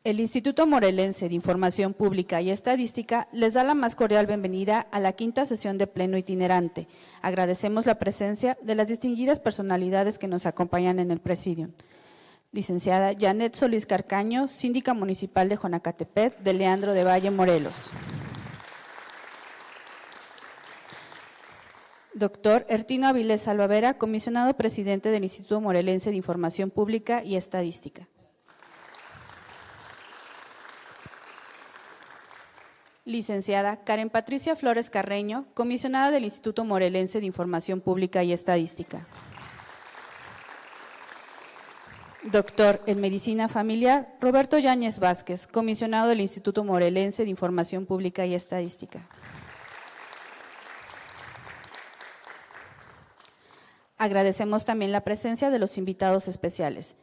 El Instituto Morelense de Información Pública y Estadística les da la más cordial bienvenida a la quinta sesión de Pleno Itinerante. Agradecemos la presencia de las distinguidas personalidades que nos acompañan en el Presidium. Licenciada Janet Solís Carcaño, Síndica Municipal de Jonacatepec, de Leandro de Valle, Morelos. Doctor Ertino Avilés Salvavera, Comisionado Presidente del Instituto Morelense de Información Pública y Estadística. Licenciada Karen Patricia Flores Carreño, Comisionada del Instituto Morelense de Información Pública y Estadística. Doctor en Medicina Familiar, Roberto Yáñez Vázquez, Comisionado del Instituto Morelense de Información Pública y Estadística. Agradecemos también la presencia de los invitados especiales.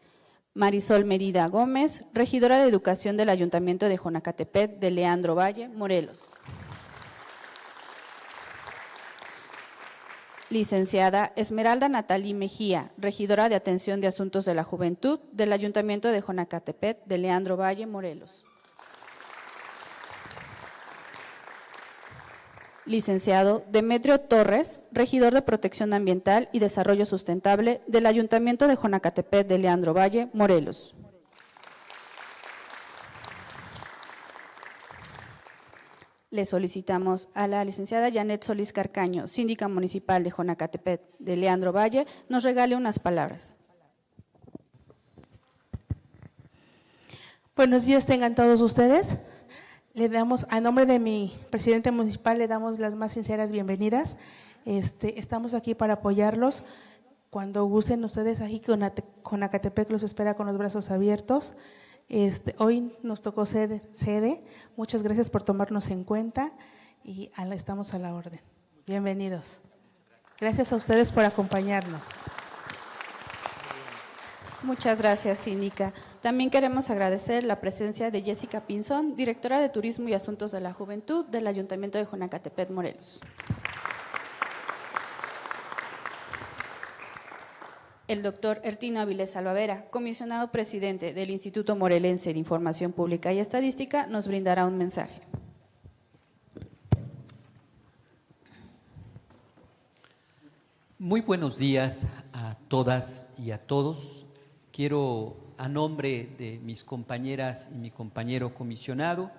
Marisol Merida Gómez, regidora de Educación del Ayuntamiento de Jonacatepec, de Leandro Valle, Morelos. Licenciada Esmeralda Natalí Mejía, regidora de Atención de Asuntos de la Juventud, del Ayuntamiento de Jonacatepec, de Leandro Valle, Morelos. Licenciado Demetrio Torres, regidor de Protección Ambiental y Desarrollo Sustentable del Ayuntamiento de Jonacatepec de Leandro Valle, Morelos. Le solicitamos a la licenciada Janet Solís Carcaño, Síndica Municipal de Jonacatepec de Leandro Valle, nos regale unas palabras. Buenos días tengan todos ustedes. Le damos, a nombre de mi presidente municipal, le damos las más sinceras bienvenidas. Estamos aquí para apoyarlos. Cuando gusten ustedes, aquí Jonacatepec los espera con los brazos abiertos. Hoy nos tocó sede. Muchas gracias por tomarnos en cuenta y estamos a la orden. Bienvenidos. Gracias a ustedes por acompañarnos. Muchas gracias, síndica. También queremos agradecer la presencia de Jessica Pinzón, directora de Turismo y Asuntos de la Juventud del Ayuntamiento de Jonacatepec, Morelos. El doctor Ertino Avilés Salvavera, comisionado presidente del Instituto Morelense de Información Pública y Estadística, nos brindará un mensaje. Muy buenos días a todas y a todos. Quiero, a nombre de mis compañeras y mi compañero comisionado,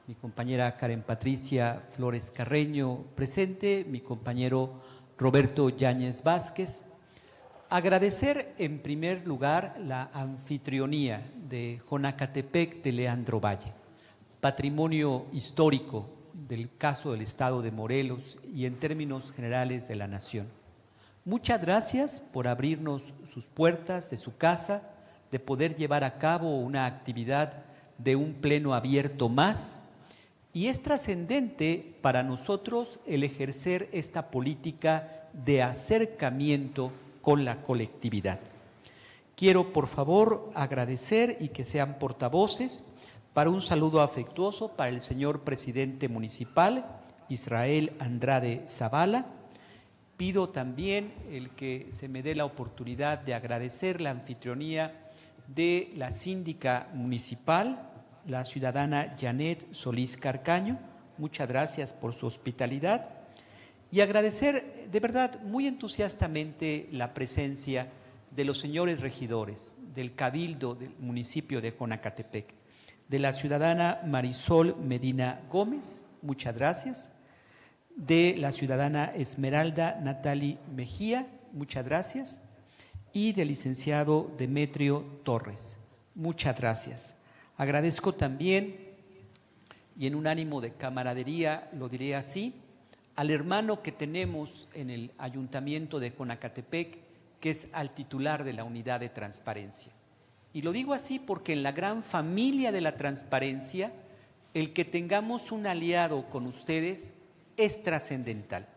mi compañera Karen Patricia Flores Carreño presente, mi compañero Roberto Yáñez Vázquez, agradecer en primer lugar la anfitrionía de Jonacatepec de Leandro Valle, patrimonio histórico del caso del Estado de Morelos y en términos generales de la nación. Muchas gracias por abrirnos sus puertas de su casa, de poder llevar a cabo una actividad de un pleno abierto más, y es trascendente para nosotros el ejercer esta política de acercamiento con la colectividad. Quiero, por favor, agradecer y que sean portavoces para un saludo afectuoso para el señor presidente municipal, Israel Andrade Zavala. Pido también el que se me dé la oportunidad de agradecer la anfitrionía de la síndica municipal, la ciudadana Janet Solís Carcaño. Muchas gracias por su hospitalidad y agradecer de verdad muy entusiastamente la presencia de los señores regidores del Cabildo del municipio de Jonacatepec, de la ciudadana Marisol Medina Gómez, muchas gracias, de la ciudadana Esmeralda Natalí Mejía, muchas gracias, y del licenciado Demetrio Torres, muchas gracias. Agradezco también, y en un ánimo de camaradería lo diré así, al hermano que tenemos en el Ayuntamiento de Jonacatepec, que es al titular de la Unidad de Transparencia. Y lo digo así porque en la gran familia de la transparencia, el que tengamos un aliado con ustedes es trascendental.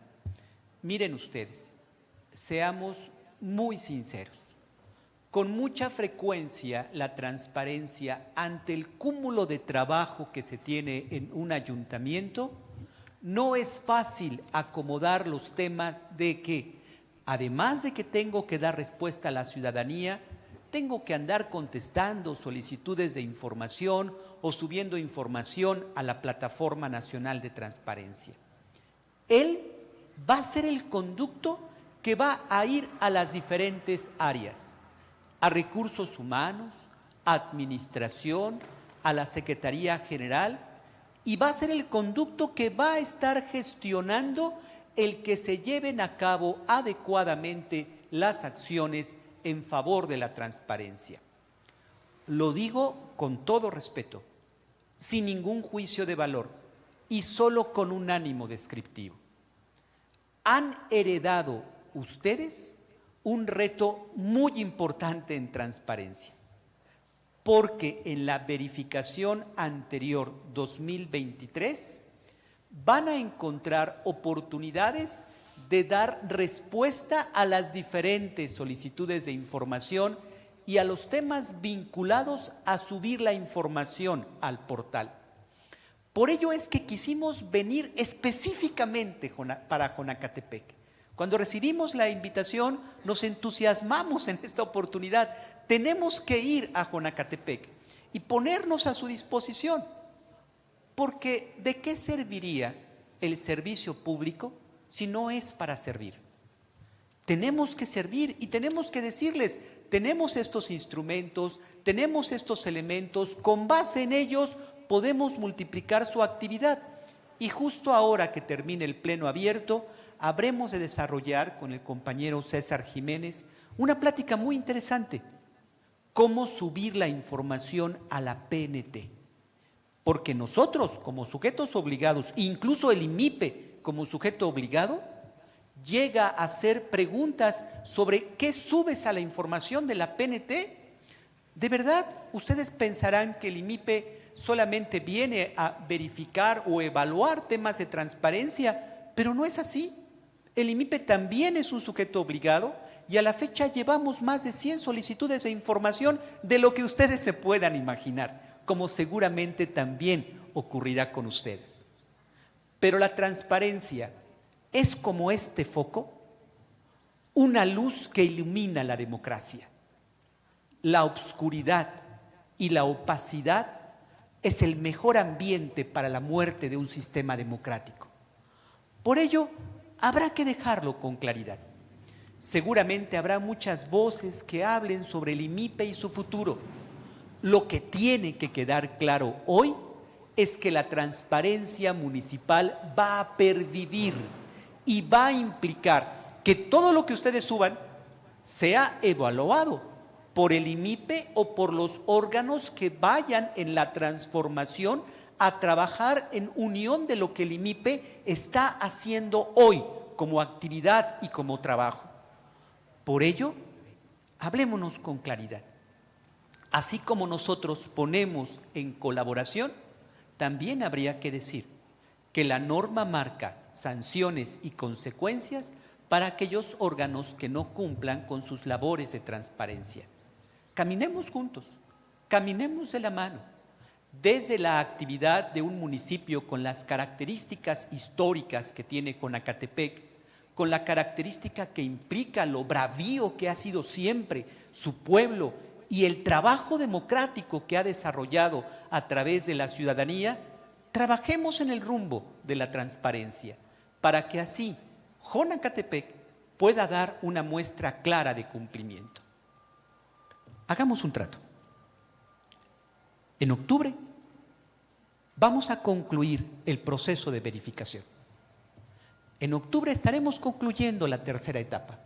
Miren ustedes, seamos muy sinceros. Con mucha frecuencia la transparencia ante el cúmulo de trabajo que se tiene en un ayuntamiento, no es fácil acomodar los temas de que, además de que tengo que dar respuesta a la ciudadanía, tengo que andar contestando solicitudes de información o subiendo información a la Plataforma Nacional de Transparencia. Él va a ser el conducto que va a ir a las diferentes áreas, a recursos humanos, a administración, a la Secretaría General, y va a ser el conducto que va a estar gestionando el que se lleven a cabo adecuadamente las acciones en favor de la transparencia. Lo digo con todo respeto, sin ningún juicio de valor y solo con un ánimo descriptivo. Han heredado ustedes un reto muy importante en transparencia, porque en la verificación anterior 2023 van a encontrar oportunidades de dar respuesta a las diferentes solicitudes de información y a los temas vinculados a subir la información al portal. Por ello es que quisimos venir específicamente para Jonacatepec. Cuando recibimos la invitación, nos entusiasmamos en esta oportunidad. Tenemos que ir a Jonacatepec y ponernos a su disposición, porque ¿de qué serviría el servicio público si no es para servir? Tenemos que servir y tenemos que decirles, tenemos estos instrumentos, tenemos estos elementos, con base en ellos podemos multiplicar su actividad. Y justo ahora que termine el pleno abierto, habremos de desarrollar con el compañero César Jiménez una plática muy interesante. Cómo subir la información a la PNT. Porque nosotros, como sujetos obligados, incluso el IMIPE como sujeto obligado, llega a hacer preguntas sobre qué subes a la información de la PNT. ¿De verdad ustedes pensarán que el IMIPE solamente viene a verificar o evaluar temas de transparencia? Pero no es así. El IMIPE también es un sujeto obligado y a la fecha llevamos más de 100 solicitudes de información de lo que ustedes se puedan imaginar, como seguramente también ocurrirá con ustedes. Pero la transparencia es como este foco, una luz que ilumina la democracia. La obscuridad y la opacidad es el mejor ambiente para la muerte de un sistema democrático. Por ello, habrá que dejarlo con claridad. Seguramente habrá muchas voces que hablen sobre el IMIPE y su futuro. Lo que tiene que quedar claro hoy es que la transparencia municipal va a pervivir y va a implicar que todo lo que ustedes suban sea evaluado por el IMIPE o por los órganos que vayan en la transformación a trabajar en unión de lo que el IMIPE está haciendo hoy como actividad y como trabajo. Por ello, hablémonos con claridad. Así como nosotros ponemos en colaboración, también habría que decir que la norma marca sanciones y consecuencias para aquellos órganos que no cumplan con sus labores de transparencia. Caminemos juntos, caminemos de la mano, desde la actividad de un municipio con las características históricas que tiene Jonacatepec, con la característica que implica lo bravío que ha sido siempre su pueblo y el trabajo democrático que ha desarrollado a través de la ciudadanía. Trabajemos en el rumbo de la transparencia para que así Jonacatepec pueda dar una muestra clara de cumplimiento. Hagamos un trato. En octubre vamos a concluir el proceso de verificación. En octubre estaremos concluyendo la tercera etapa.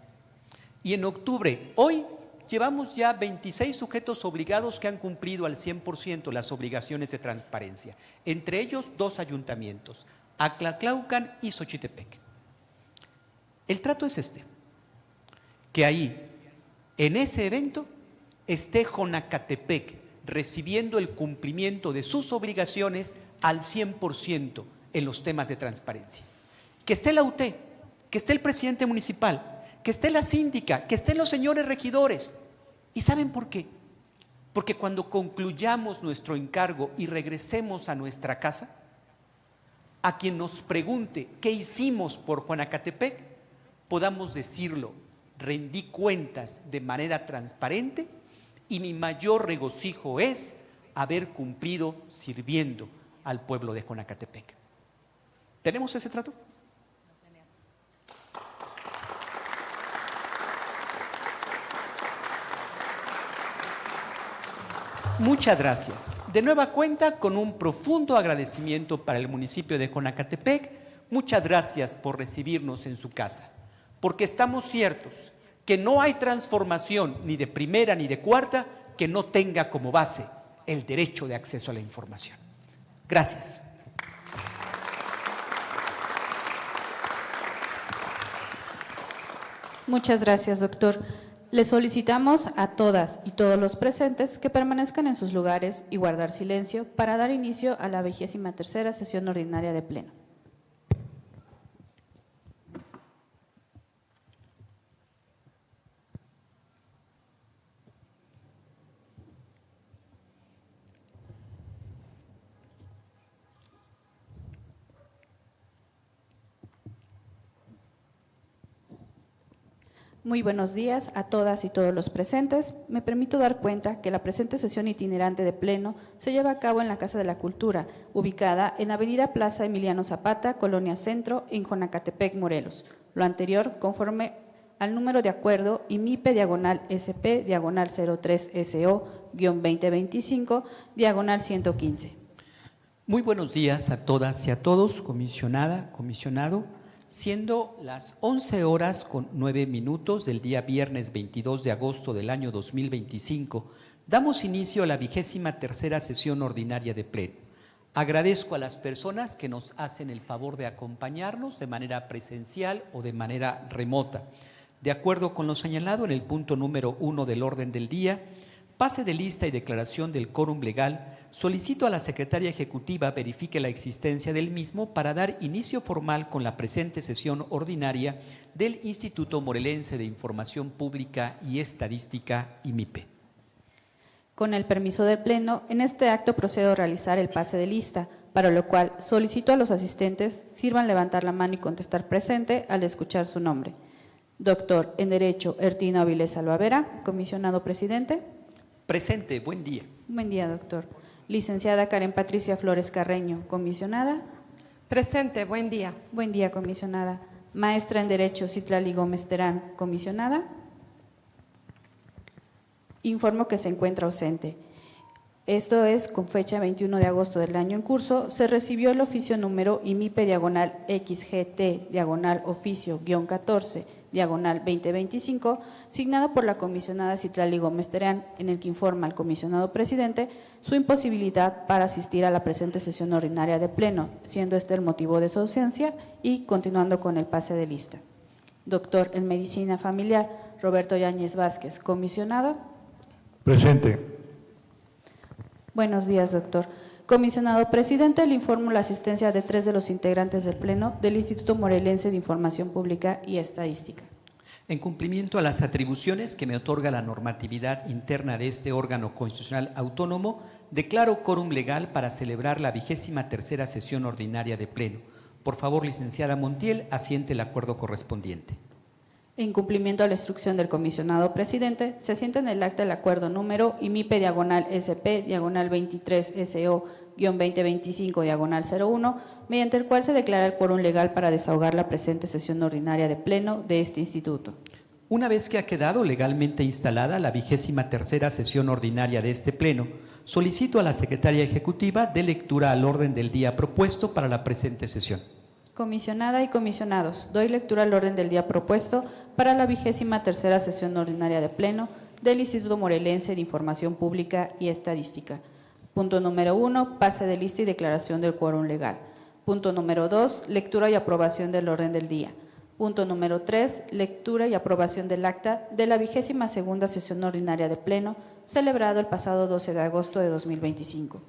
Y en octubre, hoy, llevamos ya 26 sujetos obligados que han cumplido al 100% las obligaciones de transparencia. Entre ellos, 2 ayuntamientos, Aclatlaucan y Xochitepec. El trato es este, que ahí, en ese evento, esté Jonacatepec recibiendo el cumplimiento de sus obligaciones al 100% en los temas de transparencia. Que esté la UT, que esté el presidente municipal, que esté la síndica, que estén los señores regidores. ¿Y saben por qué? Porque cuando concluyamos nuestro encargo y regresemos a nuestra casa, a quien nos pregunte qué hicimos por Jonacatepec, podamos decirlo, rendí cuentas de manera transparente y mi mayor regocijo es haber cumplido sirviendo al pueblo de Jonacatepec. ¿Tenemos ese trato? Muchas gracias. De nueva cuenta, con un profundo agradecimiento para el municipio de Jonacatepec, muchas gracias por recibirnos en su casa, porque estamos ciertos que no hay transformación ni de primera ni de cuarta que no tenga como base el derecho de acceso a la información. Gracias. Muchas gracias, doctor. Le solicitamos a todas y todos los presentes que permanezcan en sus lugares y guardar silencio para dar inicio a la 23ª sesión ordinaria de Pleno. Muy buenos días a todas y todos los presentes. Me permito dar cuenta que la presente sesión itinerante de Pleno se lleva a cabo en la Casa de la Cultura, ubicada en Avenida Plaza Emiliano Zapata, Colonia Centro, en Jonacatepec, Morelos. Lo anterior conforme al número de acuerdo IMIPE/SP/03SO-2025/115. Muy buenos días a todas y a todos, comisionada, comisionado. Siendo las 11:09 del día viernes 22 de agosto del año 2025, damos inicio a la 23ª sesión ordinaria de Pleno. Agradezco a las personas que nos hacen el favor de acompañarnos de manera presencial o de manera remota. De acuerdo con lo señalado en el punto número 1 del orden del día, pase de lista y declaración del quórum legal, solicito a la Secretaria Ejecutiva verifique la existencia del mismo para dar inicio formal con la presente sesión ordinaria del Instituto Morelense de Información Pública y Estadística, IMIPE. Con el permiso del Pleno, en este acto procedo a realizar el pase de lista, para lo cual solicito a los asistentes sirvan levantar la mano y contestar presente al escuchar su nombre. Doctor en Derecho Ertino Avilés Alvavera, comisionado presidente. Presente, buen día. Buen día, doctor. Licenciada Karen Patricia Flores Carreño, comisionada. Presente, buen día. Buen día, comisionada. Maestra en Derecho Citlali Gómez Terán, comisionada. Informo que se encuentra ausente. Esto es, con fecha 21 de agosto del año en curso, se recibió el oficio número IMIPE/XGT/oficio-14/2025, signado por la comisionada Citlali Gómez Terán, en el que informa al comisionado presidente su imposibilidad para asistir a la presente sesión ordinaria de Pleno, siendo este el motivo de su ausencia, y continuando con el pase de lista. Doctor en Medicina Familiar Roberto Yáñez Vázquez, comisionado. Presente. Buenos días, doctor. Comisionado presidente, le informo la asistencia de 3 de los integrantes del Pleno del Instituto Morelense de Información Pública y Estadística. En cumplimiento a las atribuciones que me otorga la normatividad interna de este órgano constitucional autónomo, declaro quórum legal para celebrar la 23ª sesión ordinaria de Pleno. Por favor, licenciada Montiel, asiente el acuerdo correspondiente. En cumplimiento a la instrucción del comisionado presidente, se asienta en el acta el acuerdo número IMIPE/SP/23SO-2025/01, mediante el cual se declara el quórum legal para desahogar la presente sesión ordinaria de Pleno de este instituto. Una vez que ha quedado legalmente instalada la 23ª sesión ordinaria de este Pleno, solicito a la Secretaria Ejecutiva dé lectura al orden del día propuesto para la presente sesión. Comisionada y comisionados, doy lectura al orden del día propuesto para la 23ª sesión ordinaria de Pleno del Instituto Morelense de Información Pública y Estadística. Punto número 1, pase de lista y declaración del quórum legal. Punto número 2, lectura y aprobación del orden del día. Punto número 3, lectura y aprobación del acta de la 22ª sesión ordinaria de Pleno, celebrado el pasado 12 de agosto de 2025.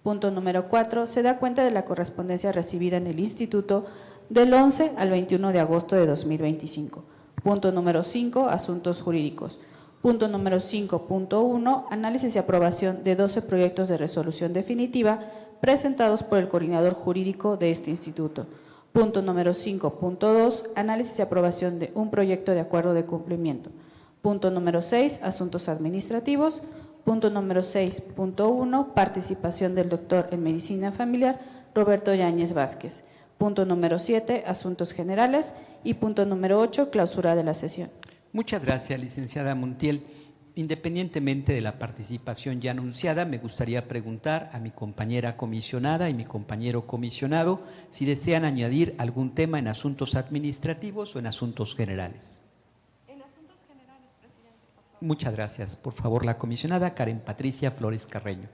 Punto número 4, se da cuenta de la correspondencia recibida en el Instituto del 11 al 21 de agosto de 2025. Punto número 5, asuntos jurídicos. Punto número 5.1, análisis y aprobación de 12 proyectos de resolución definitiva presentados por el coordinador jurídico de este instituto. Punto número 5.2, análisis y aprobación de un proyecto de acuerdo de cumplimiento. Punto número 6, asuntos administrativos. Punto número 6.1, participación del doctor en medicina familiar Roberto Yáñez Vázquez. Punto número 7, asuntos generales. Y punto número 8, clausura de la sesión. Muchas gracias, licenciada Montiel. Independientemente de la participación ya anunciada, me gustaría preguntar a mi compañera comisionada y mi compañero comisionado si desean añadir algún tema en asuntos administrativos o en asuntos generales. Muchas gracias. Por favor, la comisionada Karen Patricia Flores Carreño.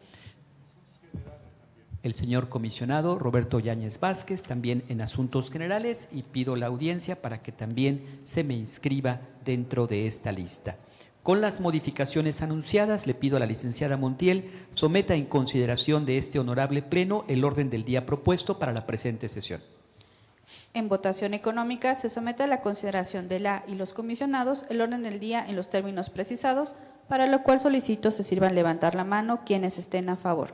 El señor comisionado Roberto Yáñez Vázquez, también en asuntos generales, y pido la audiencia para que también se me inscriba dentro de esta lista. Con las modificaciones anunciadas, le pido a la licenciada Montiel someta en consideración de este honorable pleno el orden del día propuesto para la presente sesión. En votación económica se somete a la consideración de la y los comisionados el orden del día en los términos precisados, para lo cual solicito se sirvan levantar la mano quienes estén a favor.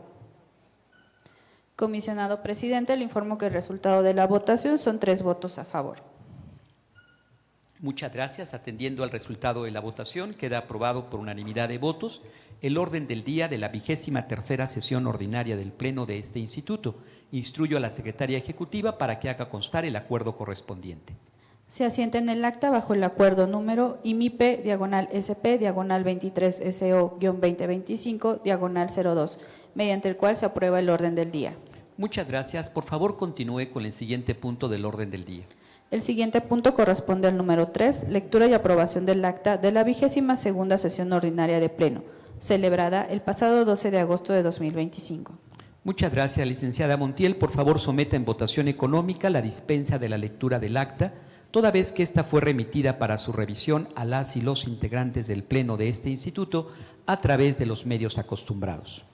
Comisionado presidente, le informo que el resultado de la votación son 3 votos a favor. Muchas gracias. Atendiendo al resultado de la votación, queda aprobado por unanimidad de votos el orden del día de la 23ª sesión ordinaria del Pleno de este Instituto. Instruyo a la Secretaria Ejecutiva para que haga constar el acuerdo correspondiente. Se asienta en el acta bajo el acuerdo número IMIP/SP/23SO-2025/02, mediante el cual se aprueba el orden del día. Muchas gracias. Por favor, continúe con el siguiente punto del orden del día. El siguiente punto corresponde al número 3, lectura y aprobación del acta de la 22ª sesión ordinaria de Pleno, celebrada el pasado 12 de agosto de 2025. Muchas gracias, licenciada Montiel. Por favor, someta en votación económica la dispensa de la lectura del acta, toda vez que esta fue remitida para su revisión a las y los integrantes del Pleno de este Instituto a través de los medios acostumbrados.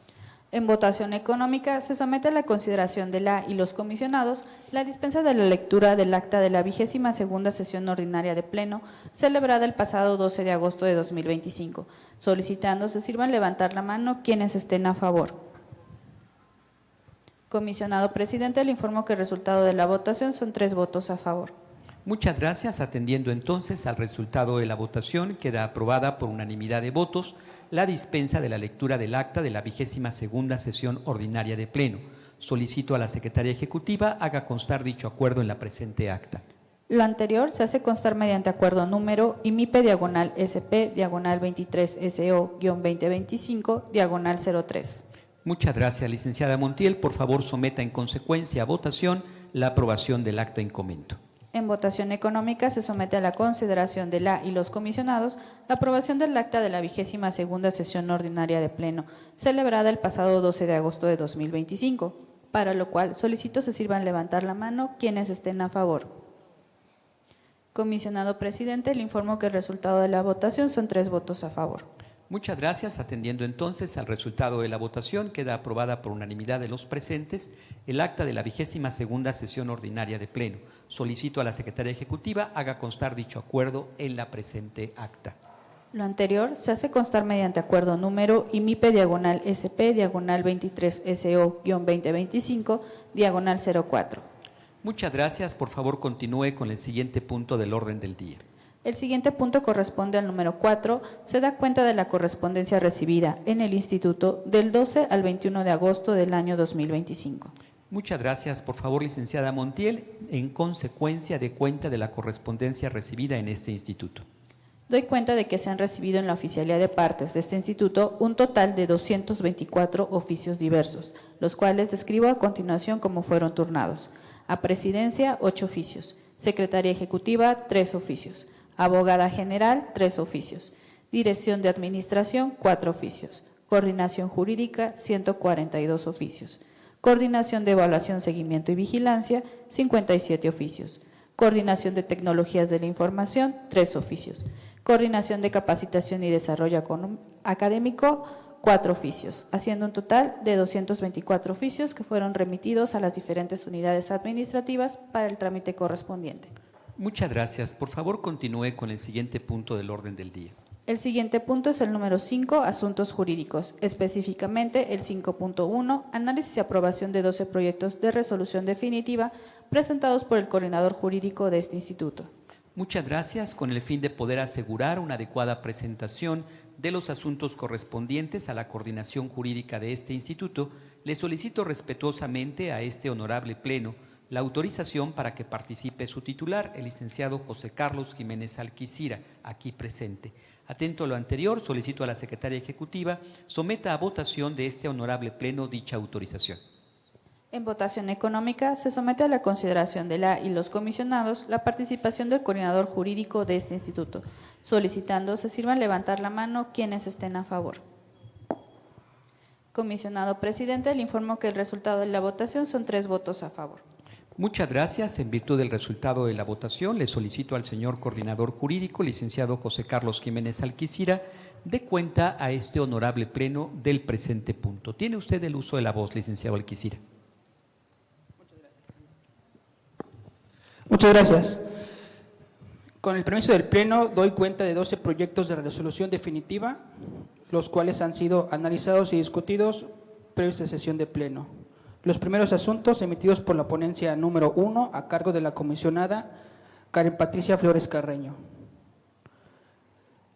En votación económica se somete a la consideración de la y los comisionados la dispensa de la lectura del acta de la 22ª sesión ordinaria de Pleno, celebrada el pasado 12 de agosto de 2025, solicitando se sirvan levantar la mano quienes estén a favor. Comisionado presidente, le informo que el resultado de la votación son 3 votos a favor. Muchas gracias. Atendiendo entonces al resultado de la votación, queda aprobada por unanimidad de votos la dispensa de la lectura del acta de la 22ª sesión ordinaria de Pleno. Solicito a la Secretaria Ejecutiva haga constar dicho acuerdo en la presente acta. Lo anterior se hace constar mediante acuerdo número IMIP/SP/23SO-2025/03. Muchas gracias, licenciada Montiel. Por favor, someta en consecuencia a votación la aprobación del acta en comento. En votación económica se somete a la consideración de la y los comisionados la aprobación del acta de la 22ª sesión ordinaria de Pleno, celebrada el pasado 12 de agosto de 2025, para lo cual solicito se sirvan levantar la mano quienes estén a favor. Comisionado presidente, le informo que el resultado de la votación son 3 votos a favor. Muchas gracias. Atendiendo entonces al resultado de la votación, queda aprobada por unanimidad de los presentes el acta de la 22ª sesión ordinaria de Pleno. Solicito a la Secretaria Ejecutiva haga constar dicho acuerdo en la presente acta. Lo anterior se hace constar mediante acuerdo número IMIP/SP/23SO-2025/04. Muchas gracias. Por favor, continúe con el siguiente punto del orden del día. El siguiente punto corresponde al número 4, se da cuenta de la correspondencia recibida en el Instituto del 12 al 21 de agosto del año 2025. Muchas gracias. Por favor, licenciada Montiel, en consecuencia de cuenta de la correspondencia recibida en este instituto. Doy cuenta de que se han recibido en la oficialía de partes de este instituto un total de 224 oficios diversos, los cuales describo a continuación como fueron turnados. A Presidencia, 8 oficios. Secretaría Ejecutiva, 3 oficios. Abogada General, 3 oficios. Dirección de Administración, 4 oficios. Coordinación Jurídica, 142 oficios. Coordinación de Evaluación, Seguimiento y Vigilancia, 57 oficios. Coordinación de Tecnologías de la Información, 3 oficios. Coordinación de Capacitación y Desarrollo Académico, 4 oficios, haciendo un total de 224 oficios que fueron remitidos a las diferentes unidades administrativas para el trámite correspondiente. Muchas gracias. Por favor, continúe con el siguiente punto del orden del día. El siguiente punto es el número 5, asuntos jurídicos, específicamente el 5.1, análisis y aprobación de 12 proyectos de resolución definitiva presentados por el coordinador jurídico de este instituto. Muchas gracias. Con el fin de poder asegurar una adecuada presentación de los asuntos correspondientes a la coordinación jurídica de este instituto, le solicito respetuosamente a este honorable pleno la autorización para que participe su titular, el licenciado José Carlos Jiménez Alquicira, aquí presente. Atento a lo anterior, solicito a la Secretaria Ejecutiva someta a votación de este honorable pleno dicha autorización. En votación económica se somete a la consideración de la y los comisionados la participación del coordinador jurídico de este instituto, solicitando se sirvan levantar la mano quienes estén a favor. Comisionado presidente, le informo que el resultado de la votación son 3 votos a favor. Muchas gracias. En virtud del resultado de la votación, le solicito al señor coordinador jurídico, licenciado José Carlos Jiménez Alquicira, dé cuenta a este honorable pleno del presente punto. Tiene usted el uso de la voz, licenciado Alquicira. Muchas gracias. Con el permiso del Pleno, doy cuenta de 12 proyectos de resolución definitiva, los cuales han sido analizados y discutidos previa a sesión de Pleno. Los primeros asuntos emitidos por la ponencia número 1 a cargo de la comisionada Karen Patricia Flores Carreño.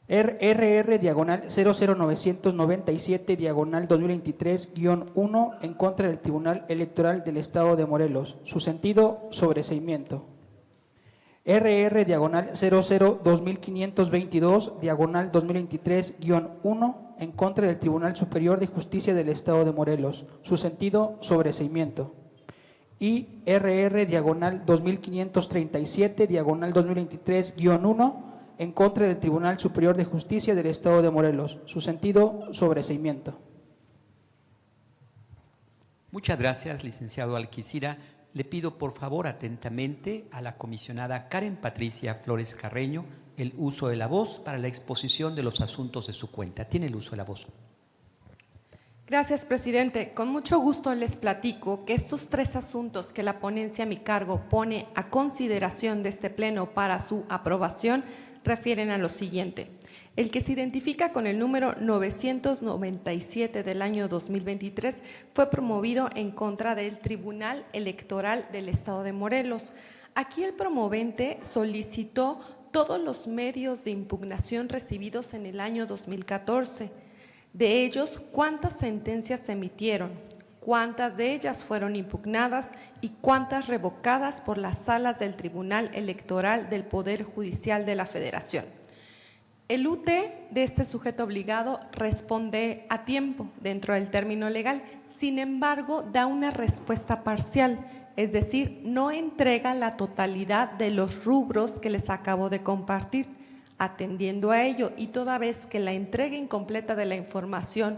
RR/00997/2023-1 en contra del Tribunal Electoral del Estado de Morelos. Su sentido, sobreseimiento. RR/0022522/2023-1 en contra del Tribunal Superior de Justicia del Estado de Morelos. Su sentido, sobreseimiento. Y RR/2537/2023-1 en contra del Tribunal Superior de Justicia del Estado de Morelos. Su sentido, sobreseimiento. Muchas gracias, licenciado Alquicira. Le pido por favor atentamente a la comisionada Karen Patricia Flores Carreño el uso de la voz para la exposición de los asuntos de su cuenta. Tiene el uso de la voz. Gracias, presidente. Con mucho gusto les platico que estos 3 asuntos que la ponencia a mi cargo pone a consideración de este pleno para su aprobación refieren a lo siguiente. El que se identifica con el número 997 del año 2023 fue promovido en contra del Tribunal Electoral del Estado de Morelos. Aquí el promovente solicitó todos los medios de impugnación recibidos en el año 2014. De ellos, ¿cuántas sentencias se emitieron? ¿Cuántas de ellas fueron impugnadas y cuántas revocadas por las salas del Tribunal Electoral del Poder Judicial de la Federación? El UT de este sujeto obligado responde a tiempo dentro del término legal, sin embargo, da una respuesta parcial, es decir, no entrega la totalidad de los rubros que les acabo de compartir. Atendiendo a ello y toda vez que la entrega incompleta de la información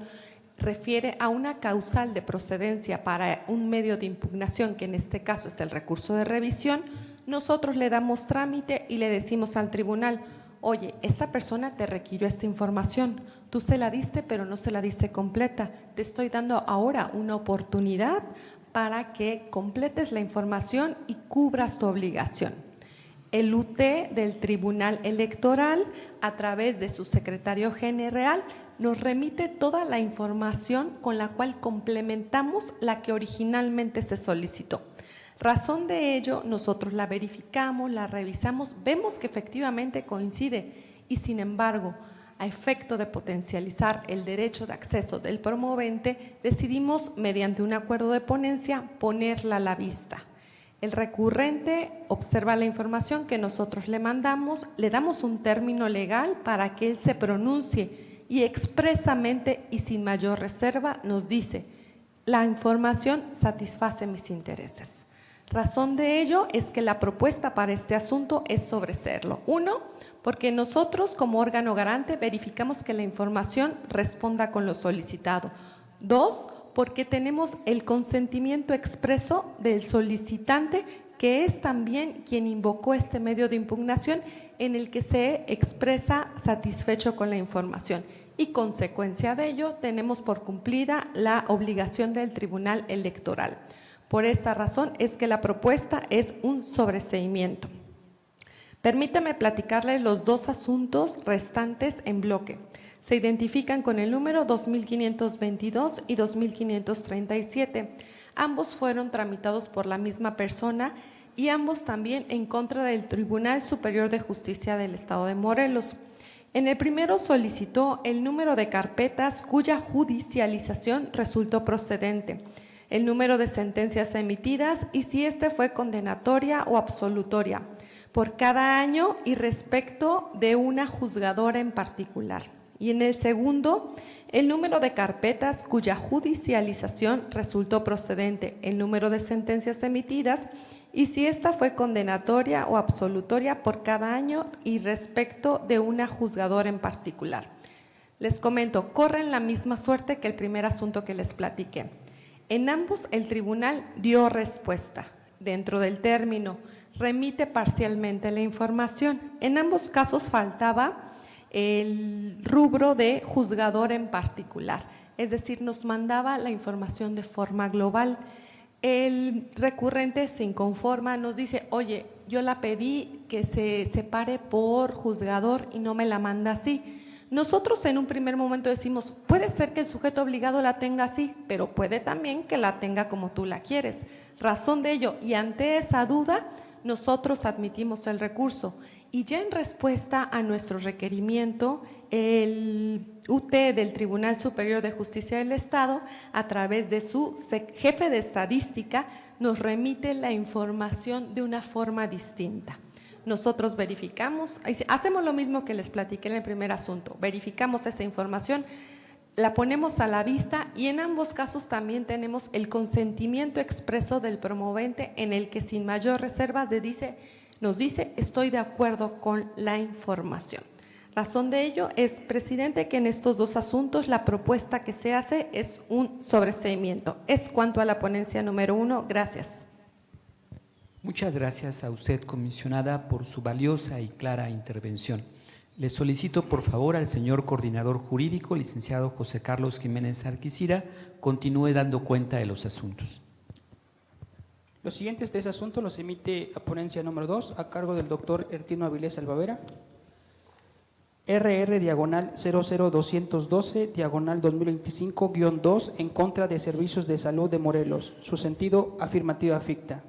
refiere a una causal de procedencia para un medio de impugnación, que en este caso es el recurso de revisión, nosotros le damos trámite y le decimos al tribunal: oye, esta persona te requirió esta información, tú se la diste pero no se la diste completa, te estoy dando ahora una oportunidad para que completes la información y cubras tu obligación. El UT del Tribunal Electoral, a través de su secretario general, nos remite toda la información con la cual complementamos la que originalmente se solicitó. Razón de ello, nosotros la verificamos, la revisamos, vemos que efectivamente coincide y sin embargo, a efecto de potencializar el derecho de acceso del promovente, decidimos mediante un acuerdo de ponencia ponerla a la vista. El recurrente observa la información que nosotros le mandamos, le damos un término legal para que él se pronuncie y expresamente y sin mayor reserva nos dice: la información satisface mis intereses. Razón de ello es que la propuesta para este asunto es sobreseerlo. 1, porque nosotros como órgano garante verificamos que la información responda con lo solicitado. 2, porque tenemos el consentimiento expreso del solicitante, que es también quien invocó este medio de impugnación en el que se expresa satisfecho con la información. Y consecuencia de ello, tenemos por cumplida la obligación del Tribunal Electoral. Por esta razón es que la propuesta es un sobreseimiento. Permítame platicarle los 2 asuntos restantes en bloque. Se identifican con el número 2522 y 2537. Ambos fueron tramitados por la misma persona, y ambos también en contra del Tribunal Superior de Justicia del Estado de Morelos. En el primero solicitó el número de carpetas cuya judicialización resultó procedente, el número de sentencias emitidas y si éste fue condenatoria o absolutoria por cada año y respecto de una juzgadora en particular. Y en el segundo, el número de carpetas cuya judicialización resultó procedente, el número de sentencias emitidas y si ésta fue condenatoria o absolutoria por cada año y respecto de una juzgadora en particular. Les comento, corren la misma suerte que el primer asunto que les platiqué. En ambos el tribunal dio respuesta dentro del término, remite parcialmente la información. En ambos casos faltaba el rubro de juzgador en particular, es decir, nos mandaba la información de forma global. El recurrente se inconforma, nos dice, oye, yo la pedí que se separe por juzgador y no me la manda así. Nosotros en un primer momento decimos, puede ser que el sujeto obligado la tenga así, pero puede también que la tenga como tú la quieres. Razón de ello, y ante esa duda, nosotros admitimos el recurso. Y ya en respuesta a nuestro requerimiento, el UT del Tribunal Superior de Justicia del Estado, a través de su jefe de estadística, nos remite la información de una forma distinta. Nosotros verificamos, hacemos lo mismo que les platiqué en el primer asunto, verificamos esa información, la ponemos a la vista y en ambos casos también tenemos el consentimiento expreso del promovente en el que sin mayor reservas nos dice estoy de acuerdo con la información. Razón de ello es, presidente, que en estos dos asuntos la propuesta que se hace es un sobreseimiento. Es cuanto a la ponencia número 1. Gracias. Muchas gracias a usted, comisionada, por su valiosa y clara intervención. Le solicito, por favor, al señor coordinador jurídico, licenciado José Carlos Jiménez Arquicira, continúe dando cuenta de los asuntos. Los siguientes tres asuntos los emite a ponencia número 2 a cargo del doctor Ertino Avilés Albavera. RR/00212/2025-2 en contra de Servicios de Salud de Morelos. Su sentido, afirmativa ficta.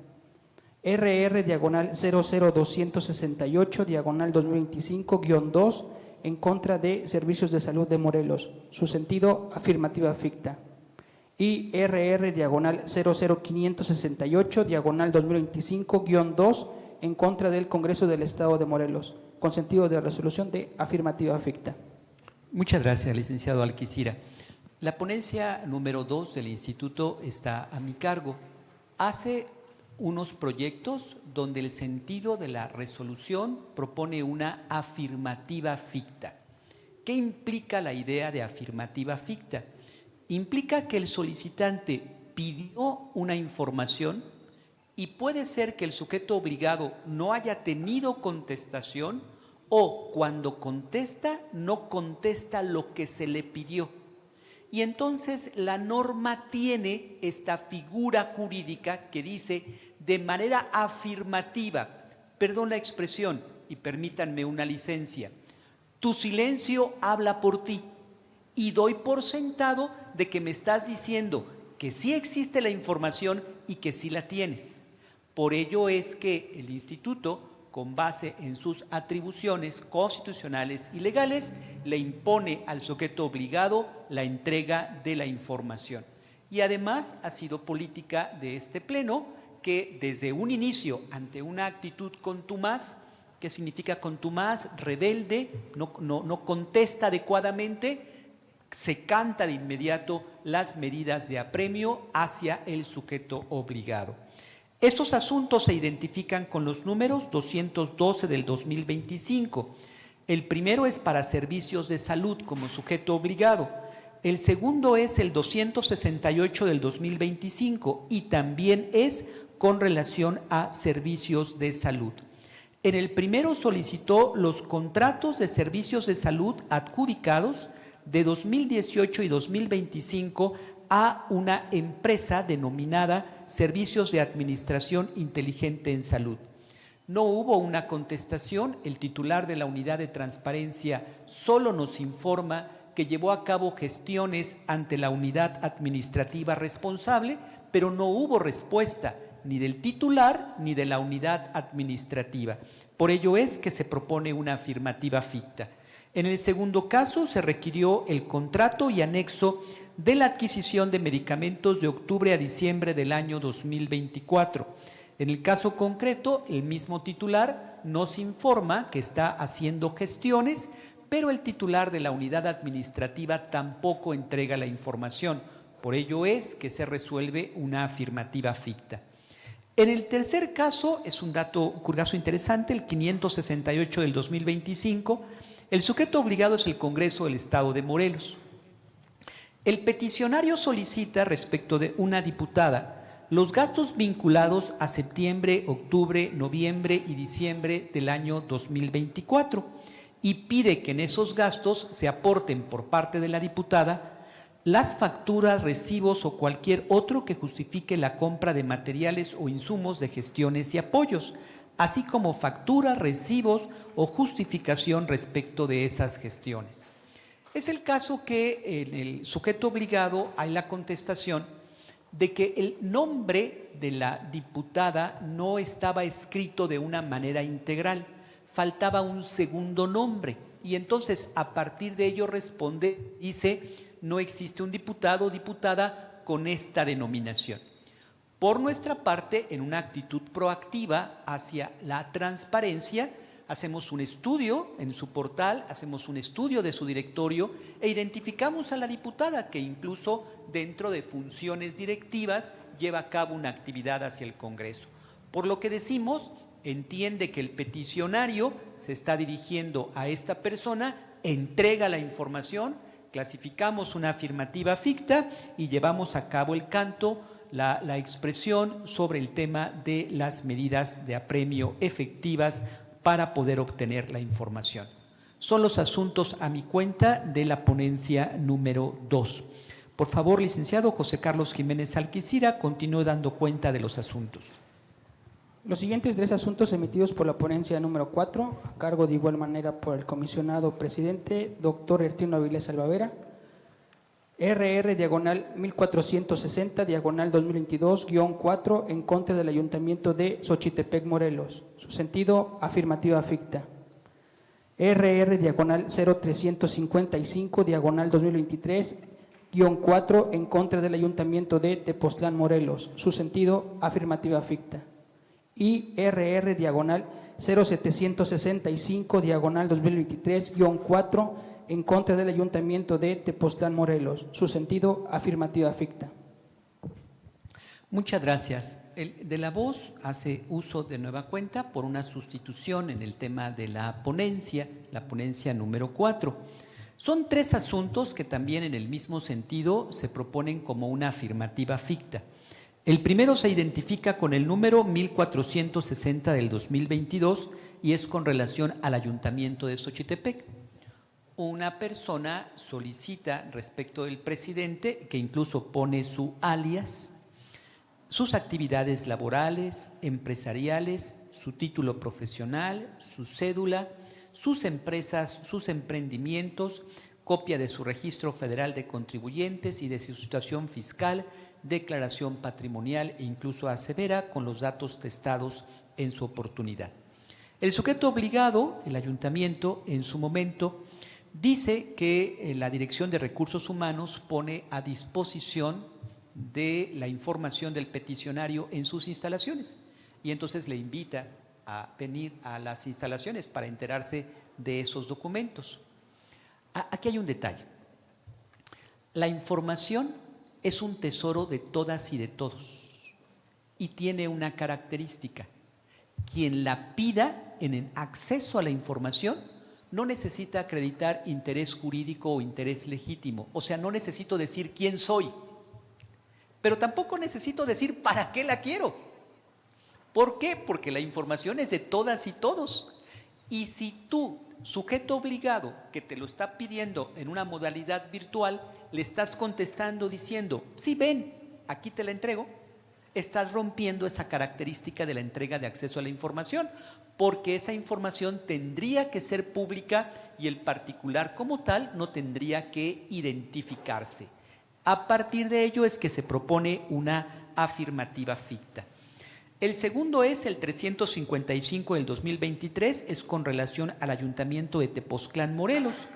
RR/00268/2025-2 en contra de Servicios de Salud de Morelos. Su sentido, afirmativa ficta. Y RR/00568/2025-2 en contra del Congreso del Estado de Morelos, con sentido de resolución de afirmativa ficta. Muchas gracias, licenciado Alquicira. La ponencia número 2 del instituto está a mi cargo. Hace unos proyectos donde el sentido de la resolución propone una afirmativa ficta. ¿Qué implica la idea de afirmativa ficta? Implica que el solicitante pidió una información y puede ser que el sujeto obligado no haya tenido contestación o cuando contesta, no contesta lo que se le pidió. Y entonces la norma tiene esta figura jurídica que dice de manera afirmativa, perdón la expresión y permítanme una licencia, tu silencio habla por ti y doy por sentado de que me estás diciendo que sí existe la información y que sí la tienes. Por ello es que el instituto, con base en sus atribuciones constitucionales y legales, le impone al sujeto obligado la entrega de la información. Y además ha sido política de este pleno que desde un inicio, ante una actitud contumaz, ¿qué significa contumaz? Rebelde, no contesta adecuadamente, se canta de inmediato las medidas de apremio hacia el sujeto obligado. Estos asuntos se identifican con los números 212 del 2025. El primero es para servicios de salud como sujeto obligado. El segundo es el 268 del 2025 y también es con relación a servicios de salud. En el primero solicitó los contratos de servicios de salud adjudicados de 2018 y 2025 a una empresa denominada Servicios de Administración Inteligente en Salud. No hubo una contestación, el titular de la Unidad de Transparencia solo nos informa que llevó a cabo gestiones ante la unidad administrativa responsable, pero no hubo respuesta ni del titular ni de la unidad administrativa. Por ello es que se propone una afirmativa ficta. En el segundo caso se requirió el contrato y anexo de la adquisición de medicamentos de octubre a diciembre del año 2024. En el caso concreto, el mismo titular nos informa que está haciendo gestiones, pero el titular de la unidad administrativa tampoco entrega la información. Por ello es que se resuelve una afirmativa ficta. En el tercer caso, es un caso interesante, el 568 del 2025, el sujeto obligado es el Congreso del Estado de Morelos. El peticionario solicita respecto de una diputada los gastos vinculados a septiembre, octubre, noviembre y diciembre del año 2024 y pide que en esos gastos se aporten por parte de la diputada las facturas, recibos o cualquier otro que justifique la compra de materiales o insumos de gestiones y apoyos, así como facturas, recibos o justificación respecto de esas gestiones. Es el caso que en el sujeto obligado hay la contestación de que el nombre de la diputada no estaba escrito de una manera integral, faltaba un segundo nombre y entonces a partir de ello responde, dice, no existe un diputado o diputada con esta denominación. Por nuestra parte, en una actitud proactiva hacia la transparencia, hacemos un estudio en su portal, hacemos un estudio de su directorio e identificamos a la diputada que incluso dentro de funciones directivas lleva a cabo una actividad hacia el Congreso. Por lo que decimos, entiende que el peticionario se está dirigiendo a esta persona, entrega la información, clasificamos una afirmativa ficta y llevamos a cabo el canto, la expresión sobre el tema de las medidas de apremio efectivas para poder obtener la información. Son los asuntos a mi cuenta de la ponencia número 2. Por favor, licenciado José Carlos Jiménez Alquicira, continúe dando cuenta de los asuntos. Los siguientes 3 asuntos emitidos por la ponencia número 4, a cargo de igual manera por el comisionado presidente, doctor Ertino Avilés Albavera, RR/1460/2022-4 en contra del Ayuntamiento de Xochitepec, Morelos. Su sentido, afirmativa ficta. RR/0355/2023-4 en contra del Ayuntamiento de Tepoztlán, Morelos. Su sentido, afirmativa ficta. Y RR/0765/2023-4 en contra del Ayuntamiento de Tepoztlán, Morelos. Su sentido, afirmativa ficta. Muchas gracias. El de la voz hace uso de nueva cuenta por una sustitución en el tema de la ponencia número 4. Son 3 asuntos que también en el mismo sentido se proponen como una afirmativa ficta. El primero se identifica con el número 1460 del 2022 y es con relación al Ayuntamiento de Xochitepec. Una persona solicita respecto del presidente, que incluso pone su alias, sus actividades laborales, empresariales, su título profesional, su cédula, sus empresas, sus emprendimientos, copia de su registro federal de contribuyentes y de su situación fiscal, declaración patrimonial e incluso asevera con los datos testados en su oportunidad. El sujeto obligado, el ayuntamiento, en su momento, dice que la Dirección de Recursos Humanos pone a disposición de la información del peticionario en sus instalaciones y entonces le invita a venir a las instalaciones para enterarse de esos documentos. Aquí hay un detalle. La información es un tesoro de todas y de todos y tiene una característica. Quien la pida en acceso a la información no necesita acreditar interés jurídico o interés legítimo. O sea, no necesito decir quién soy, pero tampoco necesito decir para qué la quiero. ¿Por qué? Porque la información es de todas y todos. Y si tú, sujeto obligado, que te lo está pidiendo en una modalidad virtual, le estás contestando diciendo, sí, ven, aquí te la entrego, estás rompiendo esa característica de la entrega de acceso a la información, porque esa información tendría que ser pública y el particular como tal no tendría que identificarse. A partir de ello es que se propone una afirmativa ficta. El segundo es el 355 del 2023, es con relación al Ayuntamiento de Tepoztlán, Morelos.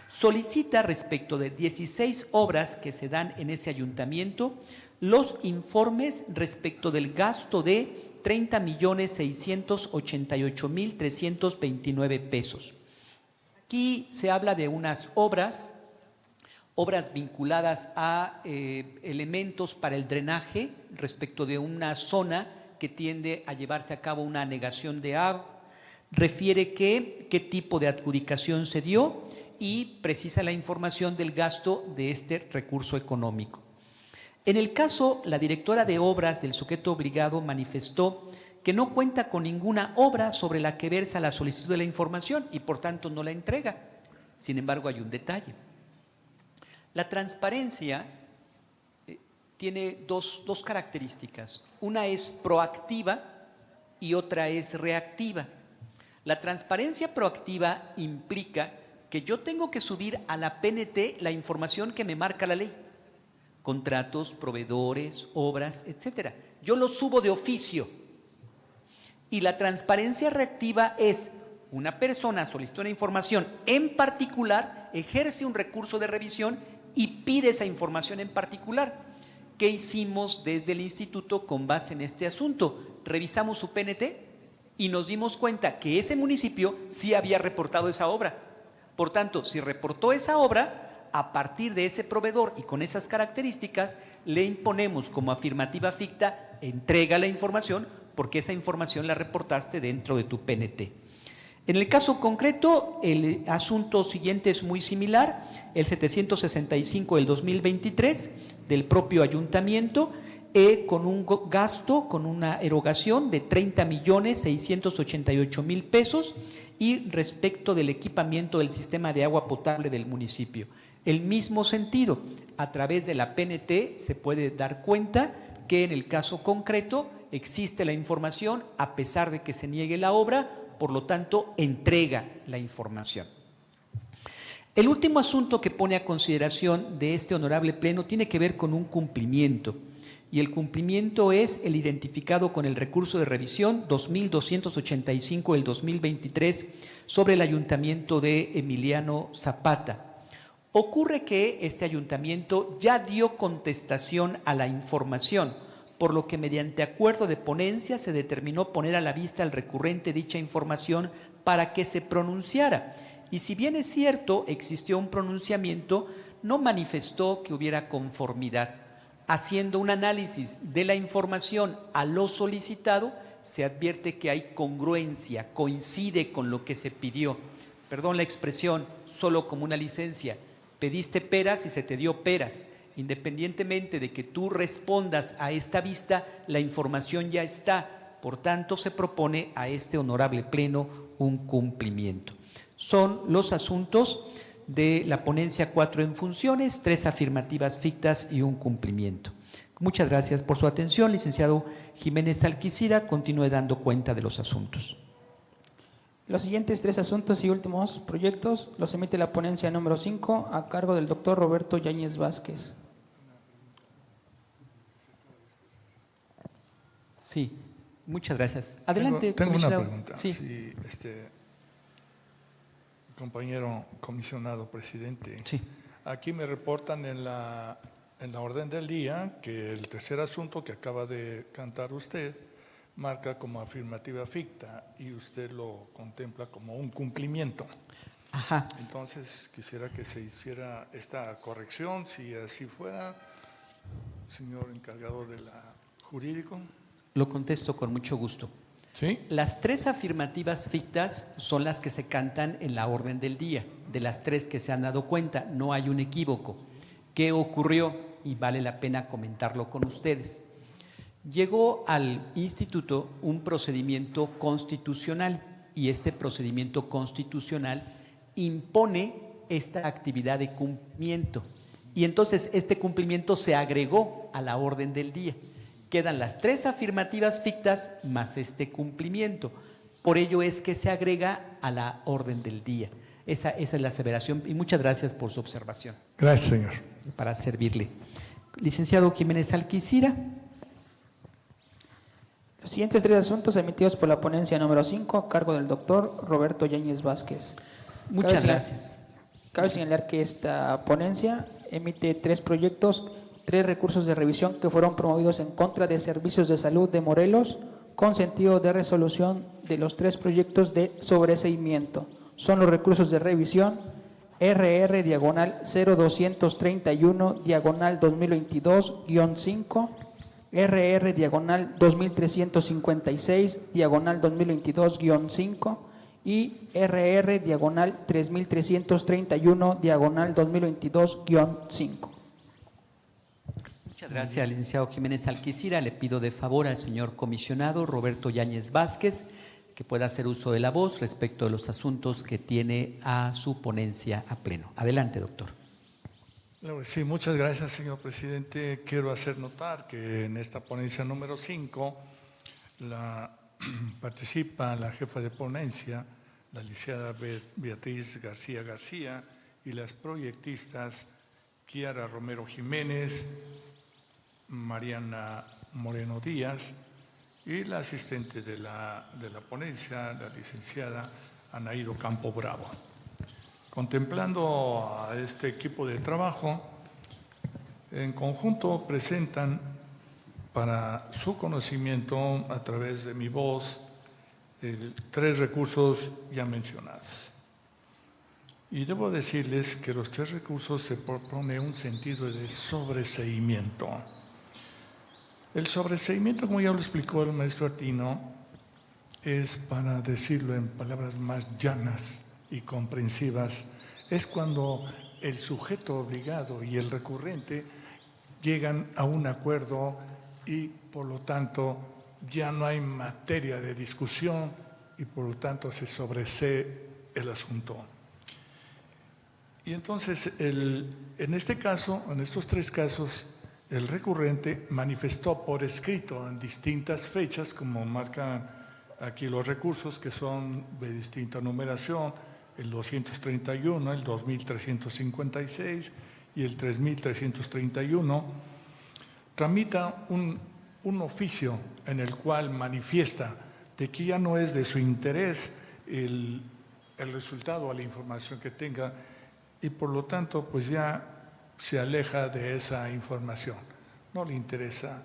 Solicita respecto de 16 obras que se dan en ese ayuntamiento los informes respecto del gasto de 30,688,329 pesos. Aquí se habla de unas obras vinculadas a elementos para el drenaje respecto de una zona que tiende a llevarse a cabo una anegación de agua. Refiere qué tipo de adjudicación se dio y precisa la información del gasto de este recurso económico. En el caso, la directora de obras del sujeto obligado manifestó que no cuenta con ninguna obra sobre la que versa la solicitud de la información y por tanto no la entrega. Sin embargo, hay un detalle. La transparencia tiene dos características. Una es proactiva y otra es reactiva. La transparencia proactiva implica que yo tengo que subir a la PNT la información que me marca la ley. Contratos, proveedores, obras, etcétera. Yo lo subo de oficio. Y la transparencia reactiva es una persona solicita una información en particular, ejerce un recurso de revisión y pide esa información en particular. ¿Qué hicimos desde el instituto con base en este asunto? Revisamos su PNT y nos dimos cuenta que ese municipio sí había reportado esa obra. Por tanto, si reportó esa obra, a partir de ese proveedor y con esas características, le imponemos como afirmativa ficta, entrega la información porque esa información la reportaste dentro de tu PNT. En el caso concreto, el asunto siguiente es muy similar, el 765 del 2023 del propio ayuntamiento, con un gasto, con una erogación de 30,688,000 pesos y respecto del equipamiento del sistema de agua potable del municipio. El mismo sentido, a través de la PNT se puede dar cuenta que en el caso concreto existe la información a pesar de que se niegue la obra, por lo tanto entrega la información. El último asunto que pone a consideración de este honorable pleno tiene que ver con un cumplimiento y el cumplimiento es el identificado con el recurso de revisión 2285 del 2023 sobre el ayuntamiento de Emiliano Zapata. Ocurre que este ayuntamiento ya dio contestación a la información, por lo que mediante acuerdo de ponencia se determinó poner a la vista al recurrente dicha información para que se pronunciara. Y si bien es cierto, existió un pronunciamiento, no manifestó que hubiera conformidad. Haciendo un análisis de la información a lo solicitado, se advierte que hay congruencia, coincide con lo que se pidió. Perdón la expresión, solo como una licencia. Pediste peras y se te dio peras. Independientemente de que tú respondas a esta vista, la información ya está. Por tanto, se propone a este honorable pleno un cumplimiento. Son los asuntos de la ponencia 4 en funciones, 3 afirmativas fictas y un cumplimiento. Muchas gracias por su atención, licenciado Jiménez Alquicira. Continúe dando cuenta de los asuntos. Los siguientes 3 asuntos y últimos proyectos los emite la ponencia número 5 a cargo del doctor Roberto Yáñez Vázquez. Sí, muchas gracias. Adelante. Tengo una pregunta. Sí. Sí, compañero comisionado presidente. Sí. Aquí me reportan en la orden del día que el tercer asunto que acaba de cantar usted marca como afirmativa ficta y usted lo contempla como un cumplimiento. Ajá. Entonces quisiera que se hiciera esta corrección, si así fuera, señor encargado de la jurídico. Lo contesto con mucho gusto. ¿Sí? Las 3 afirmativas fictas son las que se cantan en la orden del día. De las 3 que se han dado cuenta, no hay un equívoco. ¿Qué ocurrió? Y vale la pena comentarlo con ustedes. Llegó al instituto un procedimiento constitucional y este procedimiento constitucional impone esta actividad de cumplimiento. Y entonces este cumplimiento se agregó a la orden del día. Quedan las 3 afirmativas fictas más este cumplimiento. Por ello es que se agrega a la orden del día. Esa es la aseveración y muchas gracias por su observación. Gracias, señor. Para servirle. Licenciado Jiménez Alquicira. Los siguientes tres asuntos emitidos por la ponencia número 5 a cargo del doctor Roberto Yáñez Vázquez. Muchas gracias. Cabe señalar que esta ponencia emite 3 proyectos, 3 recursos de revisión que fueron promovidos en contra de Servicios de Salud de Morelos con sentido de resolución de los 3 proyectos de sobreseimiento. Son los recursos de revisión RR-0231-2022-5, RR-2356-2022-5 y RR-3331-2022-5. Muchas gracias, licenciado Jiménez Alquicira. Le pido de favor al señor comisionado Roberto Yáñez Vázquez que pueda hacer uso de la voz respecto de los asuntos que tiene a su ponencia a pleno. Adelante, doctor. Sí, muchas gracias, señor presidente. Quiero hacer notar que en esta ponencia número 5 participa la jefa de ponencia, la licenciada Beatriz García García, y las proyectistas Kiara Romero Jiménez, Mariana Moreno Díaz y la asistente de la ponencia, la licenciada Anaído Campo Bravo. Contemplando a este equipo de trabajo, en conjunto presentan para su conocimiento a través de mi voz 3 recursos ya mencionados. Y debo decirles que los 3 recursos se propone un sentido de sobreseimiento. El sobreseimiento, como ya lo explicó el maestro Artino, es, para decirlo en palabras más llanas y comprensivas, es cuando el sujeto obligado y el recurrente llegan a un acuerdo y por lo tanto ya no hay materia de discusión y por lo tanto se sobresee el asunto. Y entonces, en este caso, en estos 3 casos, el recurrente manifestó por escrito en distintas fechas, como marcan aquí los recursos, que son de distinta numeración, el 231, el 2356 y el 3331, tramita un oficio en el cual manifiesta de que ya no es de su interés el resultado o la información que tenga y por lo tanto pues ya se aleja de esa información, no le interesa.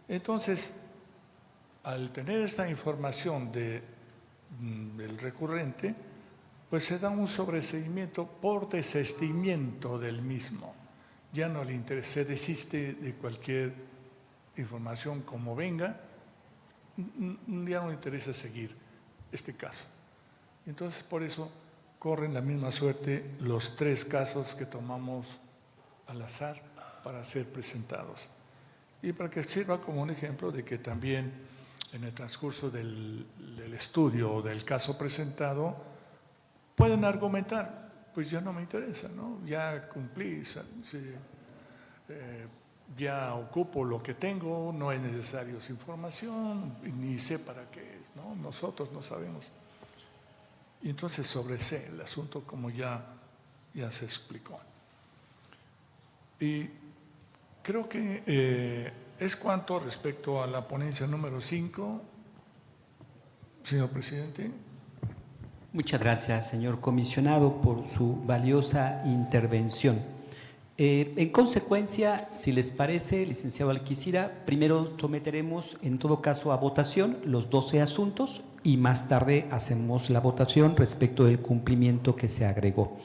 Entonces, al tener esta información del recurrente, pues se da un sobreseimiento por desistimiento del mismo. Ya no le interesa, se desiste de cualquier información como venga, ya no le interesa seguir este caso. Entonces, por eso corren la misma suerte los 3 casos que tomamos al azar para ser presentados. Y para que sirva como un ejemplo de que también en el transcurso del estudio o del caso presentado pueden argumentar, pues ya no me interesa, ¿no? Ya cumplí, ya ocupo lo que tengo, no es necesario esa información, ni sé para qué es, ¿no? Nosotros no sabemos. Y entonces sobresee el asunto como ya se explicó. Y creo que es cuanto respecto a la ponencia número 5, señor presidente. Muchas gracias, señor comisionado, por su valiosa intervención. En consecuencia, si les parece, licenciado Alquicira, primero someteremos en todo caso a votación los 12 asuntos y más tarde hacemos la votación respecto del cumplimiento que se agregó.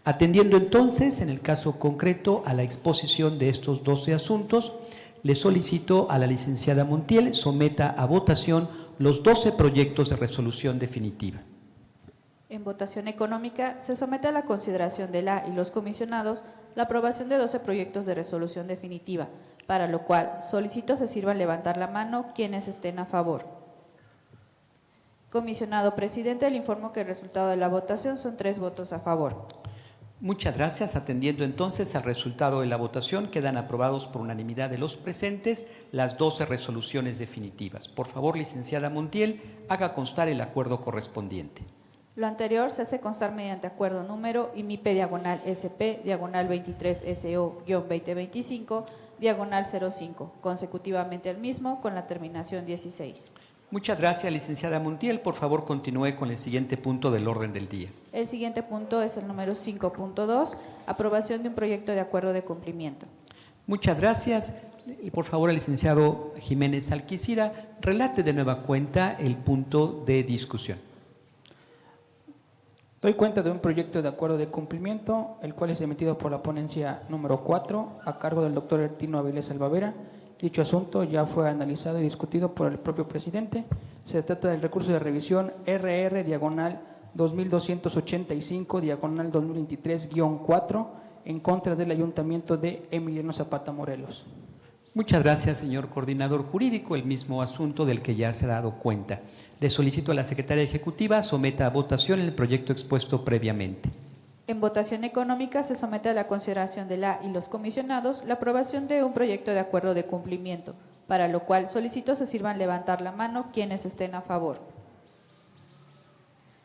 Atendiendo entonces, en el caso concreto, a la exposición de estos 12 asuntos, le solicito a la licenciada Montiel someta a votación los 12 proyectos de resolución definitiva. En votación económica, se somete a la consideración de la y los comisionados la aprobación de 12 proyectos de resolución definitiva, para lo cual solicito se sirvan levantar la mano quienes estén a favor. Comisionado presidente, le informo que el resultado de la votación son 3 votos a favor. Muchas gracias. Atendiendo entonces al resultado de la votación, quedan aprobados por unanimidad de los presentes las 12 resoluciones definitivas. Por favor, licenciada Montiel, haga constar el acuerdo correspondiente. Lo anterior se hace constar mediante acuerdo número IMIPE/SP/23SO-2025 diagonal 05, consecutivamente al mismo con la terminación 16. Muchas gracias, licenciada Montiel. Por favor, continúe con el siguiente punto del orden del día. El siguiente punto es el número 5.2, aprobación de un proyecto de acuerdo de cumplimiento. Muchas gracias. Y por favor, el licenciado Jiménez Alquicira, relate de nueva cuenta el punto de discusión. Doy cuenta de un proyecto de acuerdo de cumplimiento, el cual es emitido por la ponencia número 4, a cargo del doctor Ertino Avilés Albavera. Dicho asunto ya fue analizado y discutido por el propio presidente. Se trata del recurso de revisión RR-2285-2023-4 en contra del Ayuntamiento de Emiliano Zapata, Morelos. Muchas gracias, señor coordinador jurídico. El mismo asunto del que ya se ha dado cuenta. Le solicito a la Secretaria Ejecutiva someta a votación el proyecto expuesto previamente. En votación económica se somete a la consideración de la y los comisionados la aprobación de un proyecto de acuerdo de cumplimiento, para lo cual solicito se sirvan levantar la mano quienes estén a favor.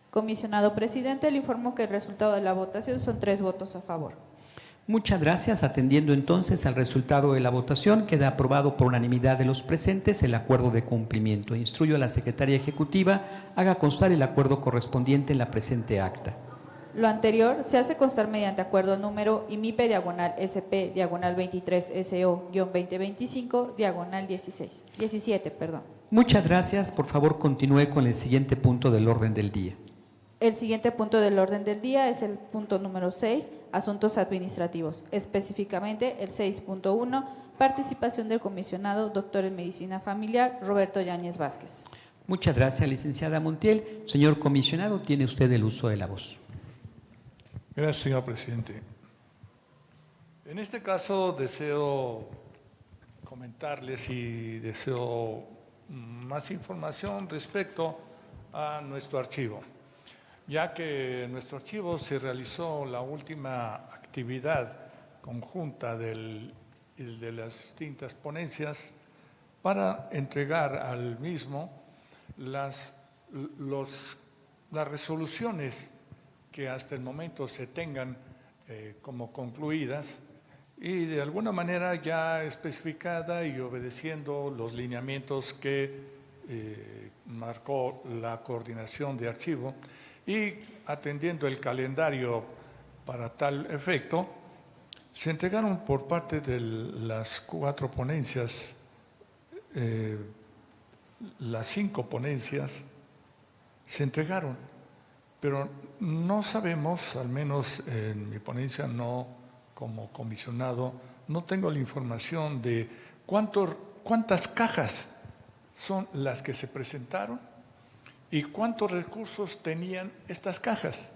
Comisionado presidente, le informo que el resultado de la votación son 3 votos a favor. Muchas gracias. Atendiendo entonces al resultado de la votación, queda aprobado por unanimidad de los presentes el acuerdo de cumplimiento. Instruyo a la Secretaria Ejecutiva haga constar el acuerdo correspondiente en la presente acta. Lo anterior se hace constar mediante acuerdo número IMIPE-SP 23 SO-2025 17. Muchas gracias. Por favor, continúe con el siguiente punto del orden del día. El siguiente punto del orden del día es el punto número 6, asuntos administrativos, específicamente el 6.1, participación del comisionado doctor en medicina familiar Roberto Yáñez Vázquez. Muchas gracias, licenciada Montiel. Señor comisionado, tiene usted el uso de la voz. Gracias, señor presidente. En este caso deseo comentarles y deseo más información respecto a nuestro archivo, ya que en nuestro archivo se realizó la última actividad conjunta de las distintas ponencias para entregar al mismo las resoluciones que hasta el momento se tengan como concluidas y de alguna manera ya especificada y obedeciendo los lineamientos que marcó la coordinación de archivo y atendiendo el calendario para tal efecto, se entregaron por parte de las 4 ponencias, las 5 ponencias se entregaron. Pero no sabemos, al menos en mi ponencia, no como comisionado, no tengo la información de cuántas cajas son las que se presentaron y cuántos recursos tenían estas cajas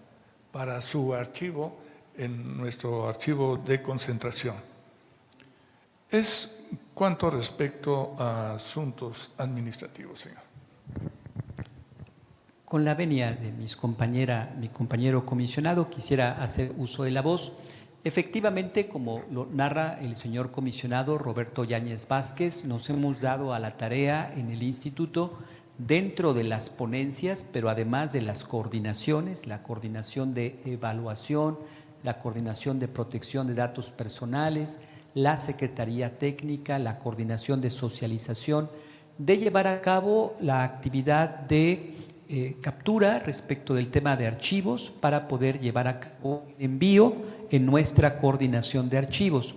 para su archivo en nuestro archivo de concentración. Es cuanto respecto a asuntos administrativos, señor. Con la venia de mi compañero comisionado, quisiera hacer uso de la voz. Efectivamente, como lo narra el señor comisionado Roberto Yáñez Vázquez, nos hemos dado a la tarea en el instituto, dentro de las ponencias, pero además de las coordinaciones, la coordinación de evaluación, la coordinación de protección de datos personales, la Secretaría Técnica, la coordinación de socialización, de llevar a cabo la actividad de captura respecto del tema de archivos para poder llevar a cabo envío en nuestra coordinación de archivos.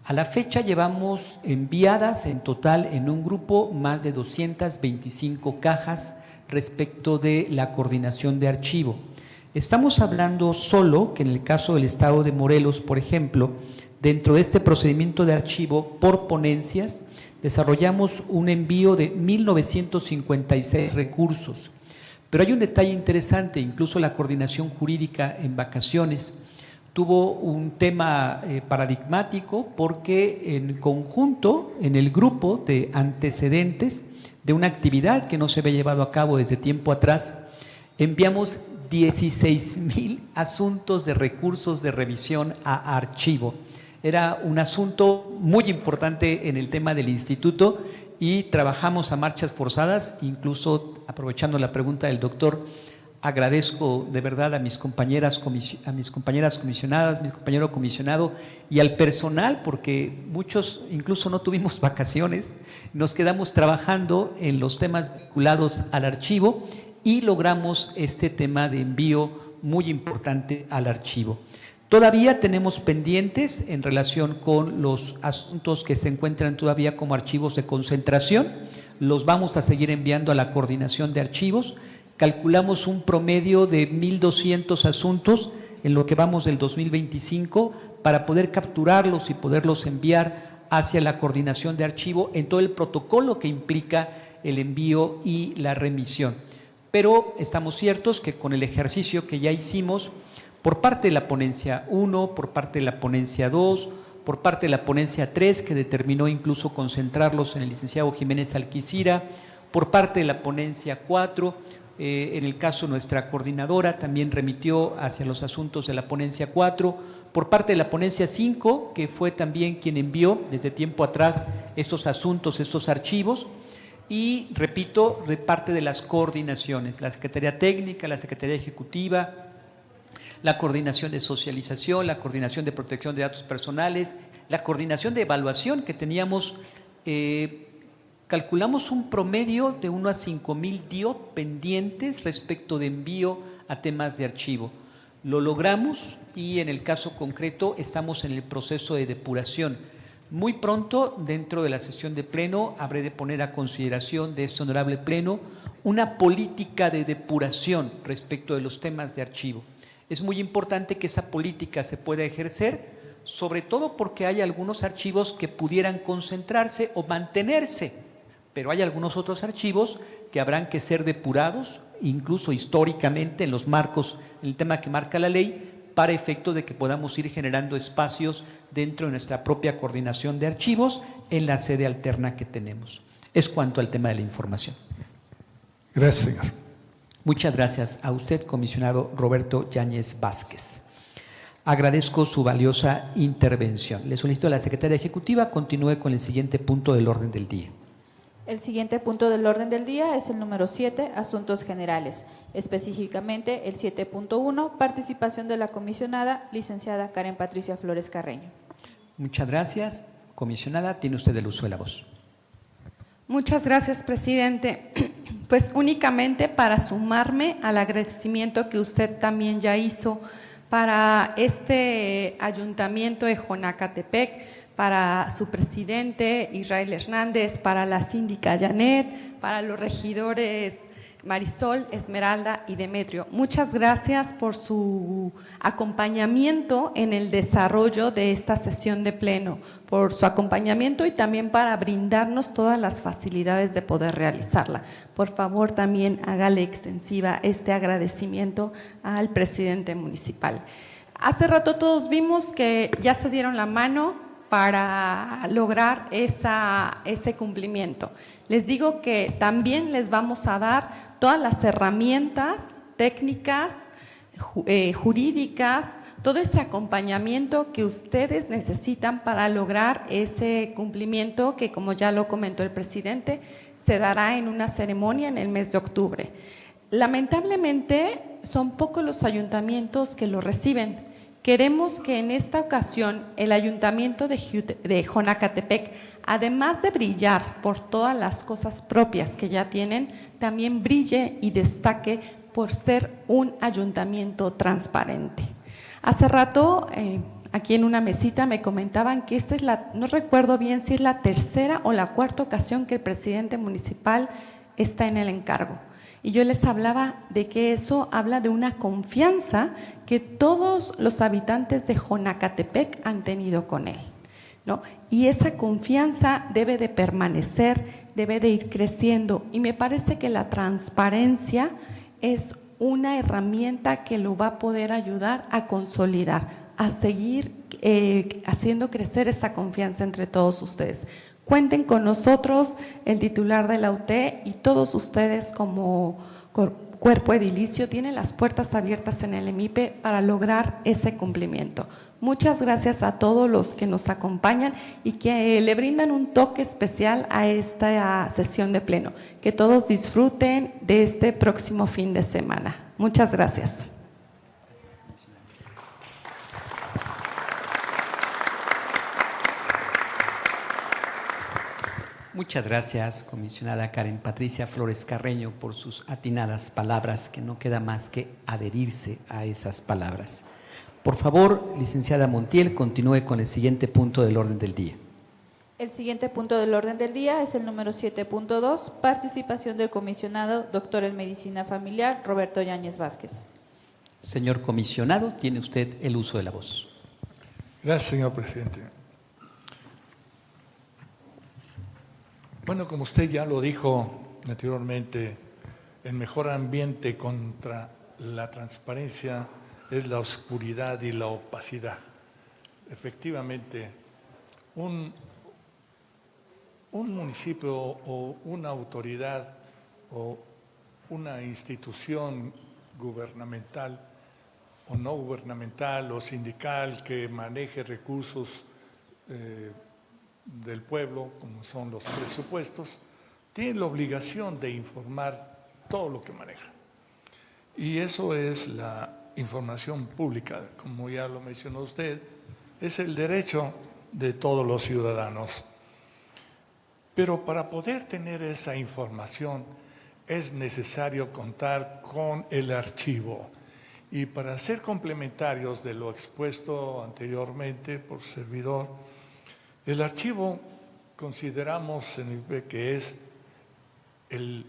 A la fecha llevamos enviadas en total en un grupo más de 225 cajas respecto de la coordinación de archivo. Estamos hablando solo que en el caso del estado de Morelos, por ejemplo, dentro de este procedimiento de archivo por ponencias, desarrollamos un envío de 1,956 recursos. Pero hay un detalle interesante, incluso la coordinación jurídica en vacaciones tuvo un tema paradigmático porque en conjunto, en el grupo de antecedentes de una actividad que no se había llevado a cabo desde tiempo atrás, enviamos 16,000 asuntos de recursos de revisión a archivo. Era un asunto muy importante en el tema del instituto y trabajamos a marchas forzadas, incluso aprovechando la pregunta del doctor Agradezco de verdad a mis compañeras comisionadas, mi compañero comisionado y al personal, porque muchos incluso no tuvimos vacaciones, nos quedamos trabajando en los temas vinculados al archivo y logramos este tema de envío muy importante al archivo. Todavía tenemos pendientes en relación con los asuntos que se encuentran todavía como archivos de concentración, los vamos a seguir enviando a la coordinación de archivos. Calculamos un promedio de 1,200 asuntos en lo que vamos del 2025 para poder capturarlos y poderlos enviar hacia la coordinación de archivo en todo el protocolo que implica el envío y la remisión. Pero estamos ciertos que con el ejercicio que ya hicimos por parte de la ponencia 1, por parte de la ponencia 2, por parte de la ponencia 3, que determinó incluso concentrarlos en el licenciado Jiménez Alquicira, por parte de la ponencia 4, en el caso nuestra coordinadora también remitió hacia los asuntos de la ponencia 4, por parte de la ponencia 5, que fue también quien envió desde tiempo atrás estos asuntos, estos archivos, y repito, de parte de las coordinaciones, la Secretaría Técnica, la Secretaría Ejecutiva, la coordinación de socialización, la coordinación de protección de datos personales, la coordinación de evaluación que teníamos, calculamos un promedio de 1 a 5,000 DIOP pendientes respecto de envío a temas de archivo. Lo logramos y en el caso concreto estamos en el proceso de depuración. Muy pronto, dentro de la sesión de pleno, habré de poner a consideración de este honorable pleno una política de depuración respecto de los temas de archivo. Es muy importante que esa política se pueda ejercer, sobre todo porque hay algunos archivos que pudieran concentrarse o mantenerse, pero hay algunos otros archivos que habrán que ser depurados, incluso históricamente en los marcos, en el tema que marca la ley, para efecto de que podamos ir generando espacios dentro de nuestra propia coordinación de archivos en la sede alterna que tenemos. Es cuanto al tema de la información. Gracias, señor. Muchas gracias a usted, comisionado Roberto Yáñez Vázquez. Agradezco su valiosa intervención. Le solicito a la Secretaria Ejecutiva continúe con el siguiente punto del orden del día. El siguiente punto del orden del día es el número 7, asuntos generales, específicamente el 7.1, participación de la comisionada, licenciada Karen Patricia Flores Carreño. Muchas gracias. Comisionada, tiene usted el uso de la voz. Muchas gracias, presidente. Pues únicamente para sumarme al agradecimiento que usted también ya hizo para este ayuntamiento de Jonacatepec, para su presidente Israel Hernández, para la síndica Janet, para los regidores Marisol, Esmeralda y Demetrio. Muchas gracias por su acompañamiento en el desarrollo de esta sesión de pleno, por su acompañamiento y también para brindarnos todas las facilidades de poder realizarla. Por favor, también hágale extensiva este agradecimiento al presidente municipal. Hace rato todos vimos que ya se dieron la mano para lograr ese cumplimiento. Les digo que también les vamos a dar todas las herramientas técnicas, jurídicas, todo ese acompañamiento que ustedes necesitan para lograr ese cumplimiento que, como ya lo comentó el presidente, se dará en una ceremonia en el mes de octubre. Lamentablemente, son pocos los ayuntamientos que lo reciben. Queremos que en esta ocasión el ayuntamiento de Jonacatepec, además de brillar por todas las cosas propias que ya tienen, también brille y destaque por ser un ayuntamiento transparente. Hace rato, aquí en una mesita me comentaban que esta es no recuerdo bien si es la tercera o la cuarta ocasión que el presidente municipal está en el encargo. Y yo les hablaba de que eso habla de una confianza que todos los habitantes de Jonacatepec han tenido con él, ¿no? Y esa confianza debe de permanecer, debe de ir creciendo. Y me parece que la transparencia es una herramienta que lo va a poder ayudar a consolidar, a seguir haciendo crecer esa confianza entre todos ustedes. Cuenten con nosotros, el titular de la UT y todos ustedes como cuerpo edilicio tiene las puertas abiertas en el EMIPE para lograr ese cumplimiento. Muchas gracias a todos los que nos acompañan y que le brindan un toque especial a esta sesión de pleno. Que todos disfruten de este próximo fin de semana. Muchas gracias. Muchas gracias, comisionada Karen Patricia Flores Carreño, por sus atinadas palabras, que no queda más que adherirse a esas palabras. Por favor, licenciada Montiel, continúe con el siguiente punto del orden del día. El siguiente punto del orden del día es el número 7.2, participación del comisionado doctor en medicina familiar Roberto Yáñez Vázquez. Señor comisionado, tiene usted el uso de la voz. Gracias, señor presidente. Bueno, como usted ya lo dijo anteriormente, el mejor ambiente contra la transparencia es la oscuridad y la opacidad. Efectivamente, un municipio o una autoridad o una institución gubernamental o no gubernamental o sindical que maneje recursos del pueblo, como son los presupuestos, tiene la obligación de informar todo lo que maneja. Y eso es la información pública, como ya lo mencionó usted, es el derecho de todos los ciudadanos. Pero para poder tener esa información es necesario contar con el archivo. Y para ser complementarios de lo expuesto anteriormente por servidor, el archivo consideramos en el IP que es el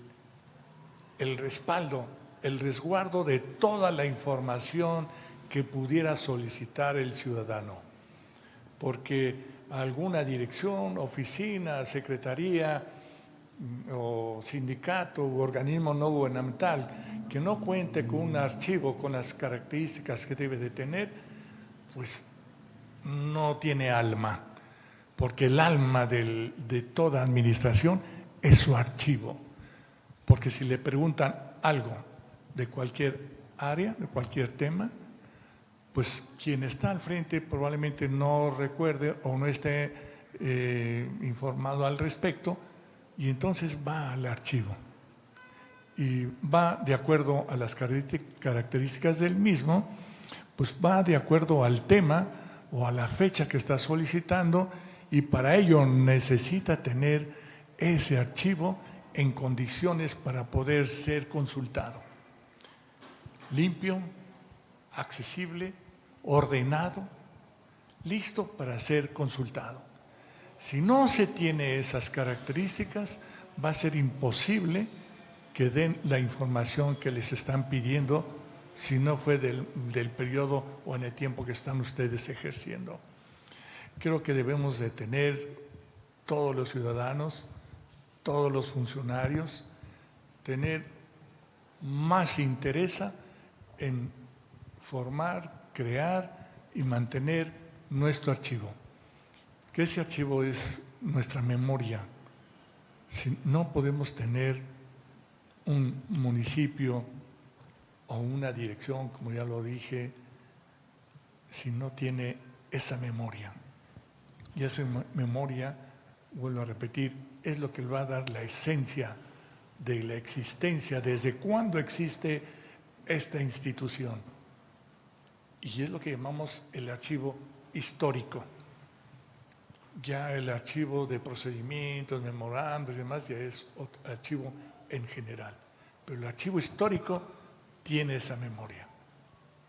respaldo, el resguardo de toda la información que pudiera solicitar el ciudadano. Porque alguna dirección, oficina, secretaría o sindicato u organismo no gubernamental que no cuente con un archivo con las características que debe de tener, pues no tiene alma. Porque el alma de toda administración es su archivo. Porque si le preguntan algo de cualquier área, de cualquier tema, pues quien está al frente probablemente no recuerde o no esté informado al respecto, y entonces va al archivo. Y va de acuerdo a las características del mismo, pues va de acuerdo al tema o a la fecha que está solicitando, y para ello necesita tener ese archivo en condiciones para poder ser consultado. Limpio, accesible, ordenado, listo para ser consultado. Si no se tiene esas características, va a ser imposible que den la información que les están pidiendo si no fue del periodo o en el tiempo que están ustedes ejerciendo. Creo que debemos de tener todos los ciudadanos, todos los funcionarios, tener más interés en formar, crear y mantener nuestro archivo. Que ese archivo es nuestra memoria. Si no podemos tener un municipio o una dirección, como ya lo dije, si no tiene esa memoria. Y esa memoria, vuelvo a repetir, es lo que le va a dar la esencia de la existencia, desde cuándo existe esta institución. Y es lo que llamamos el archivo histórico. Ya el archivo de procedimientos, memorandos y demás, ya es otro archivo en general. Pero el archivo histórico tiene esa memoria.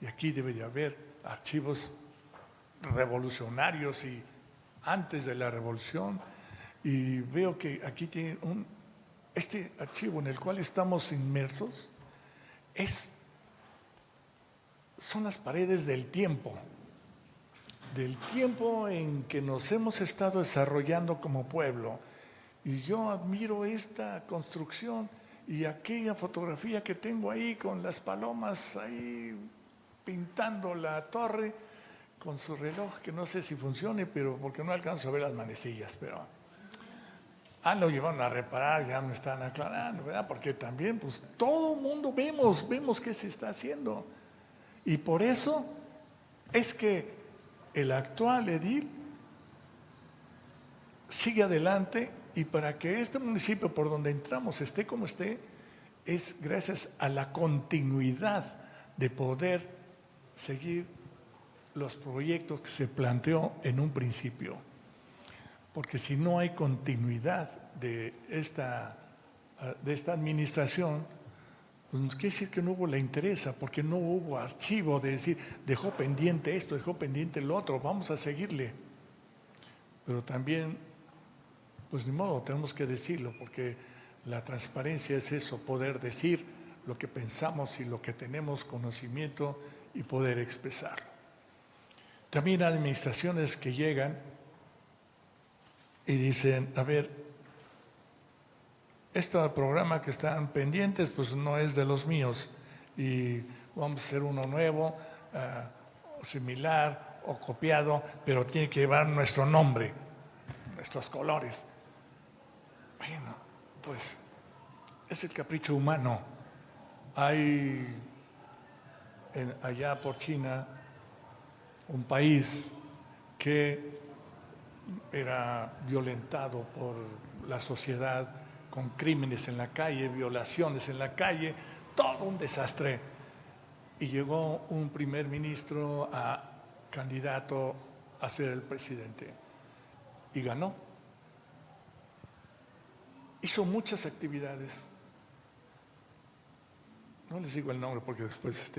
Y aquí debe de haber archivos revolucionarios y antes de la revolución, y veo que aquí tiene este archivo en el cual estamos inmersos, son las paredes del tiempo en que nos hemos estado desarrollando como pueblo. Y yo admiro esta construcción y aquella fotografía que tengo ahí con las palomas ahí pintando la torre con su reloj, que no sé si funcione, pero porque no alcanzo a ver las manecillas, pero Lo llevaron a reparar, ya me están aclarando, ¿verdad? Porque también, pues, todo el mundo vemos qué se está haciendo. Y por eso es que el actual edil sigue adelante, y para que este municipio por donde entramos esté como esté, es gracias a la continuidad de poder seguir los proyectos que se planteó en un principio. Porque si no hay continuidad de esta administración, pues nos quiere decir que no hubo la interés, porque no hubo archivo de decir, dejó pendiente esto, dejó pendiente lo otro, vamos a seguirle. Pero también, pues ni modo, tenemos que decirlo, porque la transparencia es eso, poder decir lo que pensamos y lo que tenemos conocimiento y poder expresarlo. También hay administraciones que llegan y dicen, a ver, este programa que están pendientes, pues no es de los míos, y vamos a hacer uno nuevo, similar o copiado, pero tiene que llevar nuestro nombre, nuestros colores. Bueno, pues es el capricho humano. Hay allá por China un país que era violentado por la sociedad, con crímenes en la calle, violaciones en la calle, todo un desastre. Y llegó un primer ministro candidato a ser el presidente y ganó. Hizo muchas actividades. No les digo el nombre porque después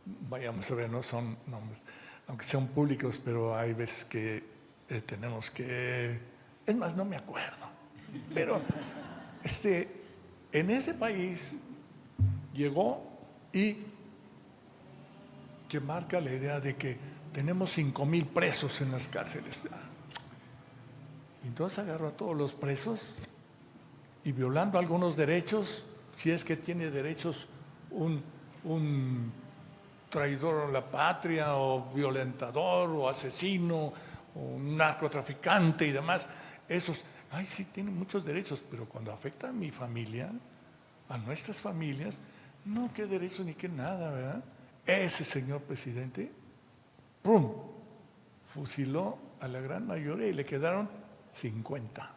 vayamos a ver, no son nombres, aunque sean públicos, pero hay veces que tenemos que, es más, no me acuerdo, pero en ese país llegó y que marca la idea de que tenemos 5,000 presos en las cárceles. Entonces agarró a todos los presos y, violando algunos derechos, si es que tiene derechos un traidor a la patria, o violentador, o asesino, o un narcotraficante y demás, esos, sí tienen muchos derechos, pero cuando afecta a mi familia, a nuestras familias, no, qué derechos ni qué nada, ¿verdad? Ese señor presidente, ¡pum!, fusiló a la gran mayoría y le quedaron 50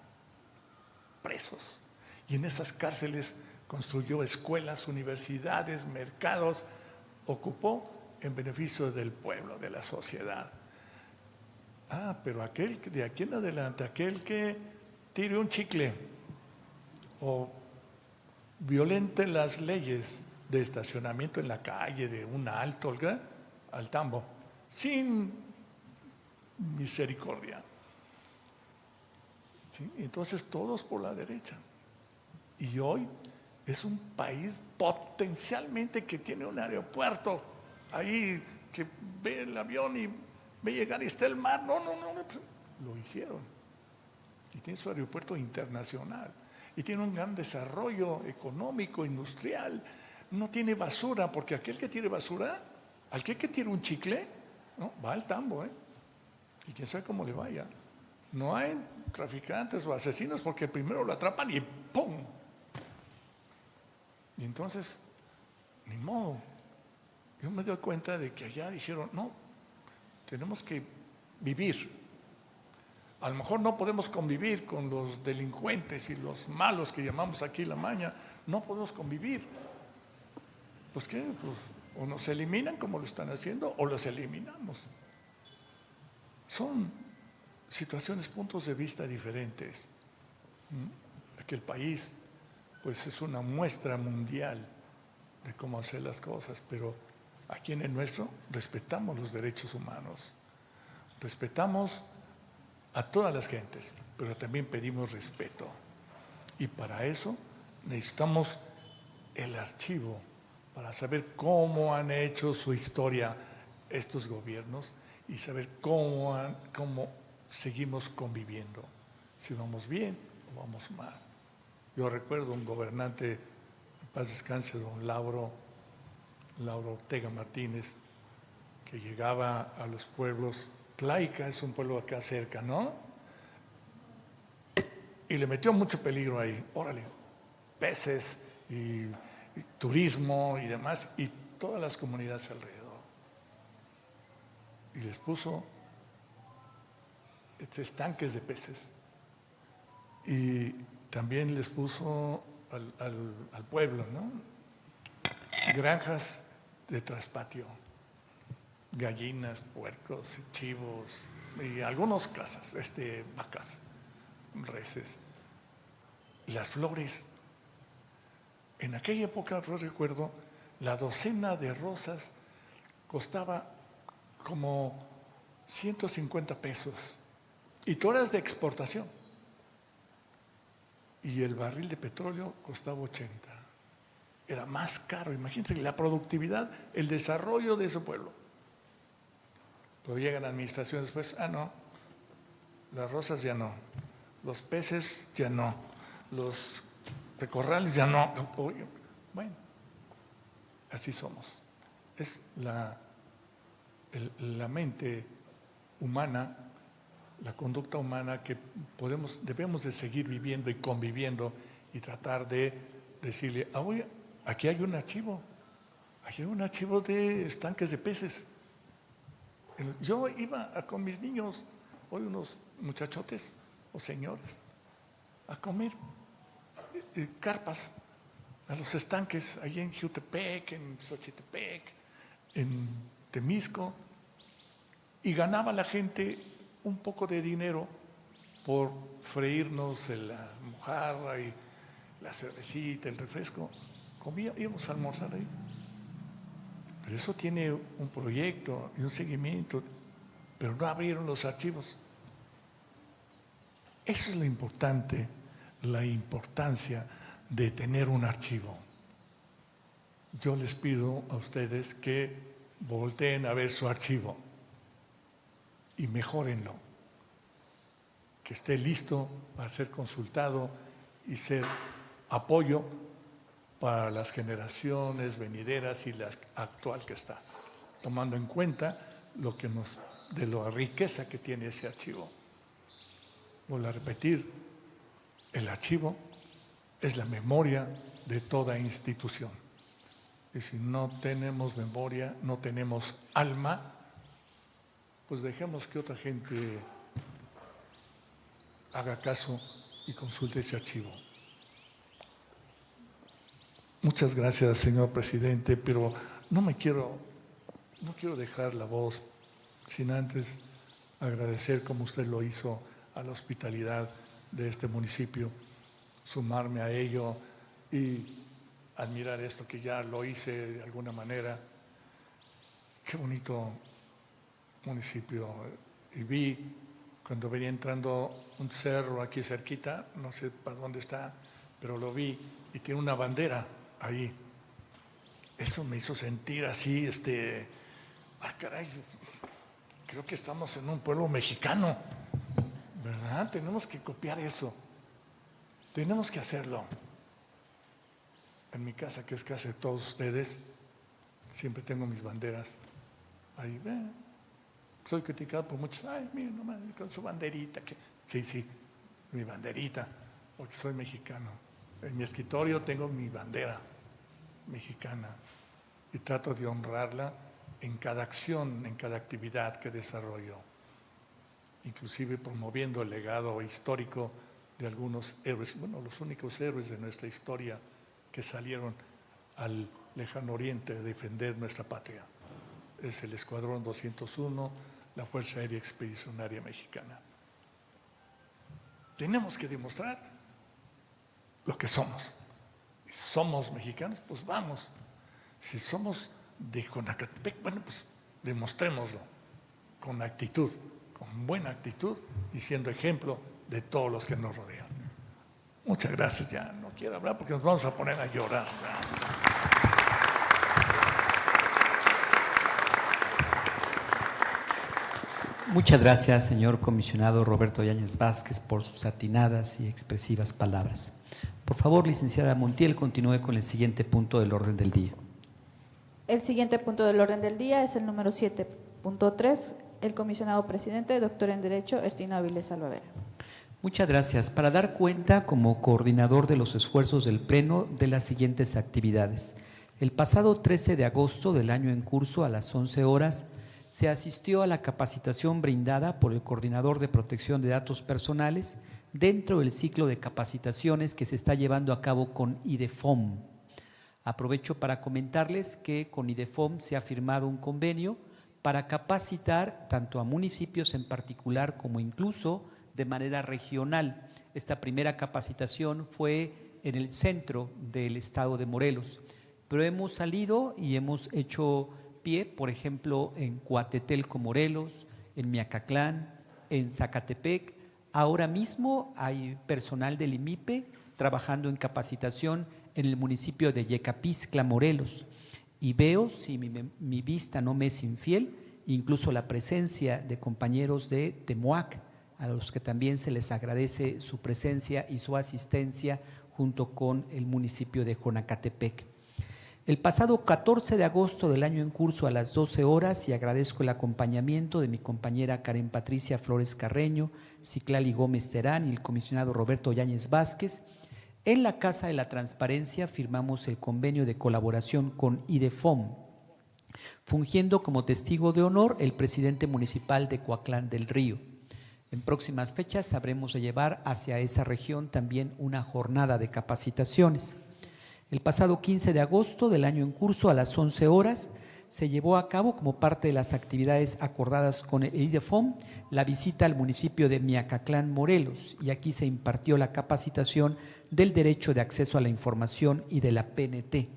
presos. Y en esas cárceles construyó escuelas, universidades, mercados, ocupó en beneficio del pueblo, de la sociedad. Pero aquel, de aquí en adelante, aquel que tire un chicle o violente las leyes de estacionamiento en la calle, de un alto, al tambo, sin misericordia. ¿Sí? Entonces todos por la derecha. Y hoy es un país potencialmente que tiene un aeropuerto ahí, que ve el avión y ve llegar y está el mar. No, lo hicieron. Y tiene su aeropuerto internacional. Y tiene un gran desarrollo económico, industrial. No tiene basura, porque aquel que tiene basura, al que tire un chicle, no, va al tambo, y quién sabe cómo le vaya. No hay traficantes o asesinos porque primero lo atrapan y ¡pum! Y entonces, ni modo. Yo me doy cuenta de que allá dijeron, no, tenemos que vivir. A lo mejor no podemos convivir con los delincuentes y los malos que llamamos aquí la maña, no podemos convivir. Pues qué, pues o nos eliminan como lo están haciendo o los eliminamos. Son situaciones, puntos de vista diferentes. Que el país, pues, es una muestra mundial de cómo hacer las cosas, pero aquí en el nuestro respetamos los derechos humanos, respetamos a todas las gentes, pero también pedimos respeto. Y para eso necesitamos el archivo, para saber cómo han hecho su historia estos gobiernos y saber cómo seguimos conviviendo, si vamos bien o vamos mal. Yo recuerdo un gobernante, en paz descanse, don Lauro Ortega Martínez, que llegaba a los pueblos. Tlaica es un pueblo acá cerca, ¿no? y le metió mucho peligro ahí. Órale, peces y turismo y demás, y todas las comunidades alrededor. Y les puso estanques de peces. Y también les puso al pueblo, ¿no? Granjas de traspatio, gallinas, puercos, chivos y algunas casas, vacas, reses. Las flores. En aquella época, yo recuerdo, la docena de rosas costaba como 150 pesos. Y todo era de exportación. Y el barril de petróleo costaba 80. Era más caro. Imagínense la productividad, el desarrollo de ese pueblo. Pero llegan administraciones después, no, las rosas ya no, los peces ya no, los pecorrales ya no. Bueno, así somos. Es la mente humana, la conducta humana que debemos de seguir viviendo y conviviendo y tratar de decirle, oye, aquí hay un archivo de estanques de peces. Yo iba con mis niños, hoy unos muchachotes o señores, a comer carpas a los estanques, ahí en Jutepec, en Xochitepec, en Temisco, y ganaba la gente un poco de dinero por freírnos la mojarra y la cervecita, el refresco. Íbamos a almorzar ahí. Pero eso tiene un proyecto y un seguimiento, pero no abrieron los archivos. Eso es lo importante, la importancia de tener un archivo. Yo les pido a ustedes que volteen a ver su archivo y mejórenlo, que esté listo para ser consultado y ser apoyo para las generaciones venideras y la actual que está, tomando en cuenta de la riqueza que tiene ese archivo. Vuelvo a repetir, el archivo es la memoria de toda institución. Y si no tenemos memoria, no tenemos alma, pues dejemos que otra gente haga caso y consulte ese archivo. Muchas gracias, señor presidente, pero no quiero dejar la voz sin antes agradecer, como usted lo hizo, a la hospitalidad de este municipio, sumarme a ello y admirar esto que ya lo hice de alguna manera. Qué bonito municipio. Y vi cuando venía entrando un cerro aquí cerquita, no sé para dónde está, pero lo vi y tiene una bandera ahí. Eso me hizo sentir así, caray, creo que estamos en un pueblo mexicano, ¿verdad? Tenemos que copiar eso, tenemos que hacerlo. En mi casa, que es casa de todos ustedes, siempre tengo mis banderas ahí. Soy criticado por muchos, mira nomás con su banderita. Sí, mi banderita, porque soy mexicano. En mi escritorio tengo mi bandera mexicana y trato de honrarla en cada acción, en cada actividad que desarrollo, inclusive promoviendo el legado histórico de algunos héroes, los únicos héroes de nuestra historia que salieron al lejano oriente a defender nuestra patria. Es el Escuadrón 201, la Fuerza Aérea Expedicionaria Mexicana. Tenemos que demostrar lo que somos. Si somos mexicanos, pues vamos. Si somos de Jonacatepec, pues demostrémoslo con actitud, con buena actitud y siendo ejemplo de todos los que nos rodean. Muchas gracias, ya no quiero hablar porque nos vamos a poner a llorar. Muchas gracias, señor comisionado Roberto Yáñez Vázquez, por sus atinadas y expresivas palabras. Por favor, licenciada Montiel, continúe con el siguiente punto del orden del día. El siguiente punto del orden del día es el número 7.3. El comisionado presidente, doctor en Derecho, Ertino Avilés Salvavera. Muchas gracias. Para dar cuenta como coordinador de los esfuerzos del Pleno de las siguientes actividades. El pasado 13 de agosto del año en curso a las 11 horas se asistió a la capacitación brindada por el Coordinador de Protección de Datos Personales dentro del ciclo de capacitaciones que se está llevando a cabo con IDEFOM. Aprovecho para comentarles que con IDEFOM se ha firmado un convenio para capacitar tanto a municipios en particular como incluso de manera regional. Esta primera capacitación fue en el centro del estado de Morelos, pero hemos salido y hemos hecho pie, por ejemplo, en Coatetelco, Morelos, en Miacatlán, en Zacatepec. Ahora mismo hay personal del IMIPE trabajando en capacitación en el municipio de Yecapixtla, Morelos. Y veo, si mi vista no me es infiel, incluso la presencia de compañeros de Temoac, a los que también se les agradece su presencia y su asistencia junto con el municipio de Jonacatepec. El pasado 14 de agosto del año en curso a las 12 horas, y agradezco el acompañamiento de mi compañera Karen Patricia Flores Carreño, Ciclali Gómez Terán y el comisionado Roberto Yáñez Vázquez, en la Casa de la Transparencia firmamos el convenio de colaboración con IDEFOM, fungiendo como testigo de honor el presidente municipal de Coatlán del Río. En próximas fechas sabremos de llevar hacia esa región también una jornada de capacitaciones. El pasado 15 de agosto del año en curso a las 11 horas se llevó a cabo como parte de las actividades acordadas con el IDEFOM la visita al municipio de Miacatlán, Morelos, y aquí se impartió la capacitación del derecho de acceso a la información y de la PNT.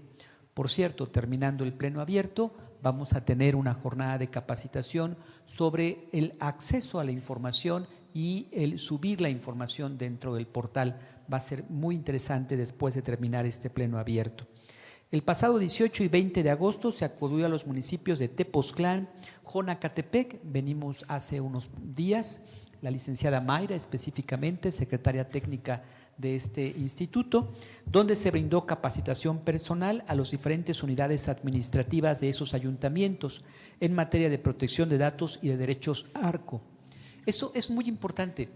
Por cierto, terminando el pleno abierto, vamos a tener una jornada de capacitación sobre el acceso a la información y el subir la información dentro del portal. Va a ser muy interesante después de terminar este pleno abierto. El pasado 18 y 20 de agosto se acudió a los municipios de Tepoztlán, Jonacatepec, venimos hace unos días, la licenciada Mayra específicamente, secretaria técnica de este instituto, donde se brindó capacitación personal a las diferentes unidades administrativas de esos ayuntamientos en materia de protección de datos y de derechos ARCO. Eso es muy importante.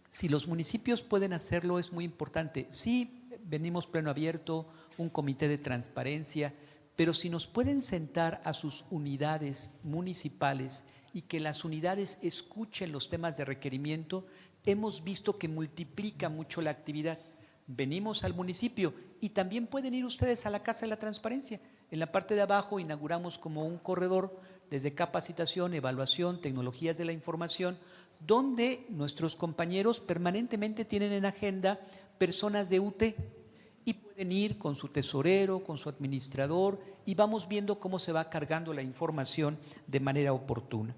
Si los municipios pueden hacerlo, es muy importante. Sí, venimos pleno abierto, un comité de transparencia, pero si nos pueden sentar a sus unidades municipales y que las unidades escuchen los temas de requerimiento, hemos visto que multiplica mucho la actividad. Venimos al municipio y también pueden ir ustedes a la Casa de la Transparencia. En la parte de abajo inauguramos como un corredor desde capacitación, evaluación, tecnologías de la información, donde nuestros compañeros permanentemente tienen en agenda personas de UT y pueden ir con su tesorero, con su administrador y vamos viendo cómo se va cargando la información de manera oportuna.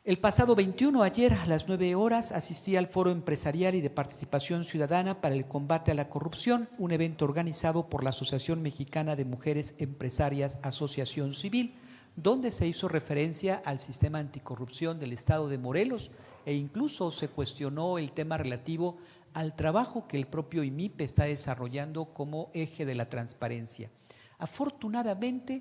El pasado 21, ayer a las 9 horas, asistí al Foro Empresarial y de Participación Ciudadana para el Combate a la Corrupción, un evento organizado por la Asociación Mexicana de Mujeres Empresarias Asociación Civil, donde se hizo referencia al sistema anticorrupción del estado de Morelos e incluso se cuestionó el tema relativo al trabajo que el propio IMIPE está desarrollando como eje de la transparencia. Afortunadamente,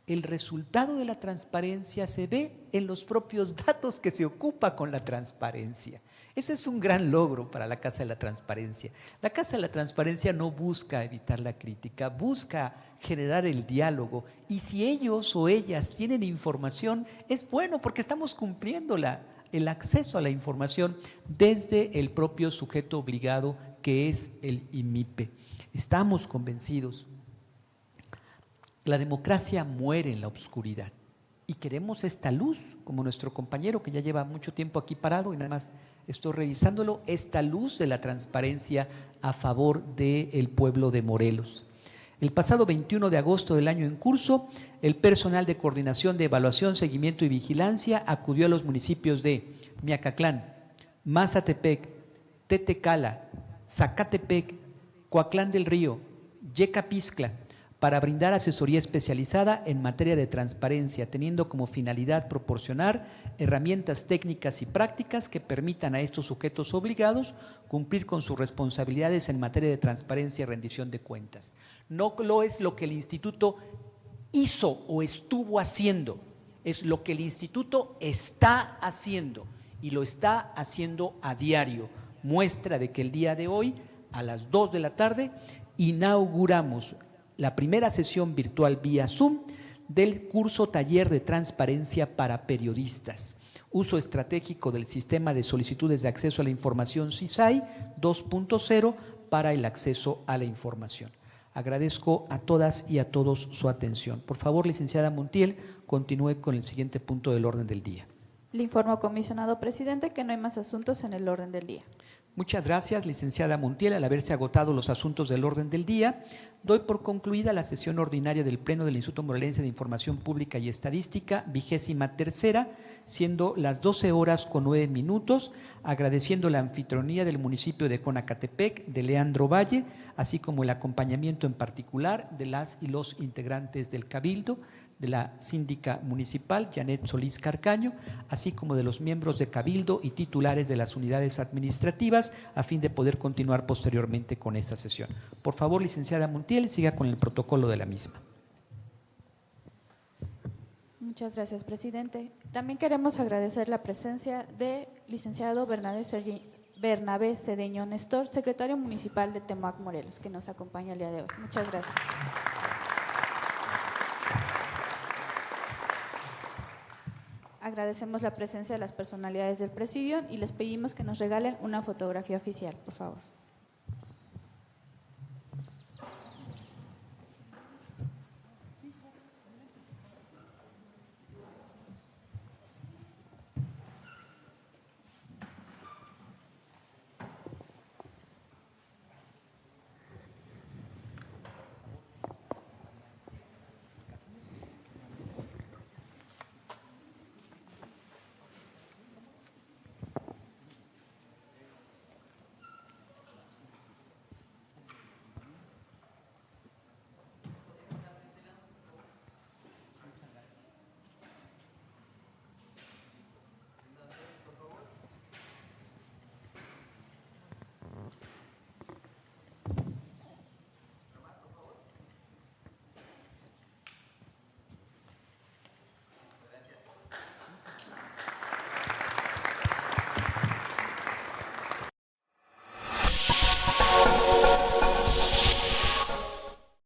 el resultado de la transparencia se ve en los propios datos que se ocupa con la transparencia. Ese es un gran logro para la Casa de la Transparencia. La Casa de la Transparencia no busca evitar la crítica, busca generar el diálogo y si ellos o ellas tienen información, es bueno porque estamos cumpliendo el acceso a la información desde el propio sujeto obligado que es el IMIPE. Estamos convencidos. La democracia muere en la oscuridad y queremos esta luz, como nuestro compañero que ya lleva mucho tiempo aquí parado y nada más estoy revisándolo, esta luz de la transparencia a favor del pueblo de Morelos. El pasado 21 de agosto del año en curso, el personal de coordinación de evaluación, seguimiento y vigilancia acudió a los municipios de Miacatlán, Mazatepec, Tetecala, Zacatepec, Coatlán del Río, Yecapixtla, para brindar asesoría especializada en materia de transparencia, teniendo como finalidad proporcionar herramientas técnicas y prácticas que permitan a estos sujetos obligados cumplir con sus responsabilidades en materia de transparencia y rendición de cuentas. No lo es lo que el instituto hizo o estuvo haciendo, es lo que el instituto está haciendo y lo está haciendo a diario. Muestra de que el día de hoy, a las 2 de la tarde, inauguramos la primera sesión virtual vía Zoom del curso Taller de Transparencia para Periodistas. Uso estratégico del Sistema de Solicitudes de Acceso a la Información SISAI 2.0 para el acceso a la información. Agradezco a todas y a todos su atención. Por favor, licenciada Montiel, continúe con el siguiente punto del orden del día. Le informo, comisionado presidente, que no hay más asuntos en el orden del día. Muchas gracias, licenciada Montiel. Al haberse agotado los asuntos del orden del día, doy por concluida la sesión ordinaria del Pleno del Instituto Morelense de Información Pública y Estadística, 23ª, siendo las 12:09, agradeciendo la anfitrionía del municipio de Conacatepec, de Leandro Valle, así como el acompañamiento en particular de las y los integrantes del Cabildo, de la síndica municipal, Janet Solís Carcaño, así como de los miembros de Cabildo y titulares de las unidades administrativas, a fin de poder continuar posteriormente con esta sesión. Por favor, licenciada Montiel, siga con el protocolo de la misma. Muchas gracias, presidente. También queremos agradecer la presencia de licenciado Bernabé Cedeño Néstor, secretario municipal de Temac, Morelos, que nos acompaña el día de hoy. Muchas gracias. Agradecemos la presencia de las personalidades del presidio y les pedimos que nos regalen una fotografía oficial, por favor.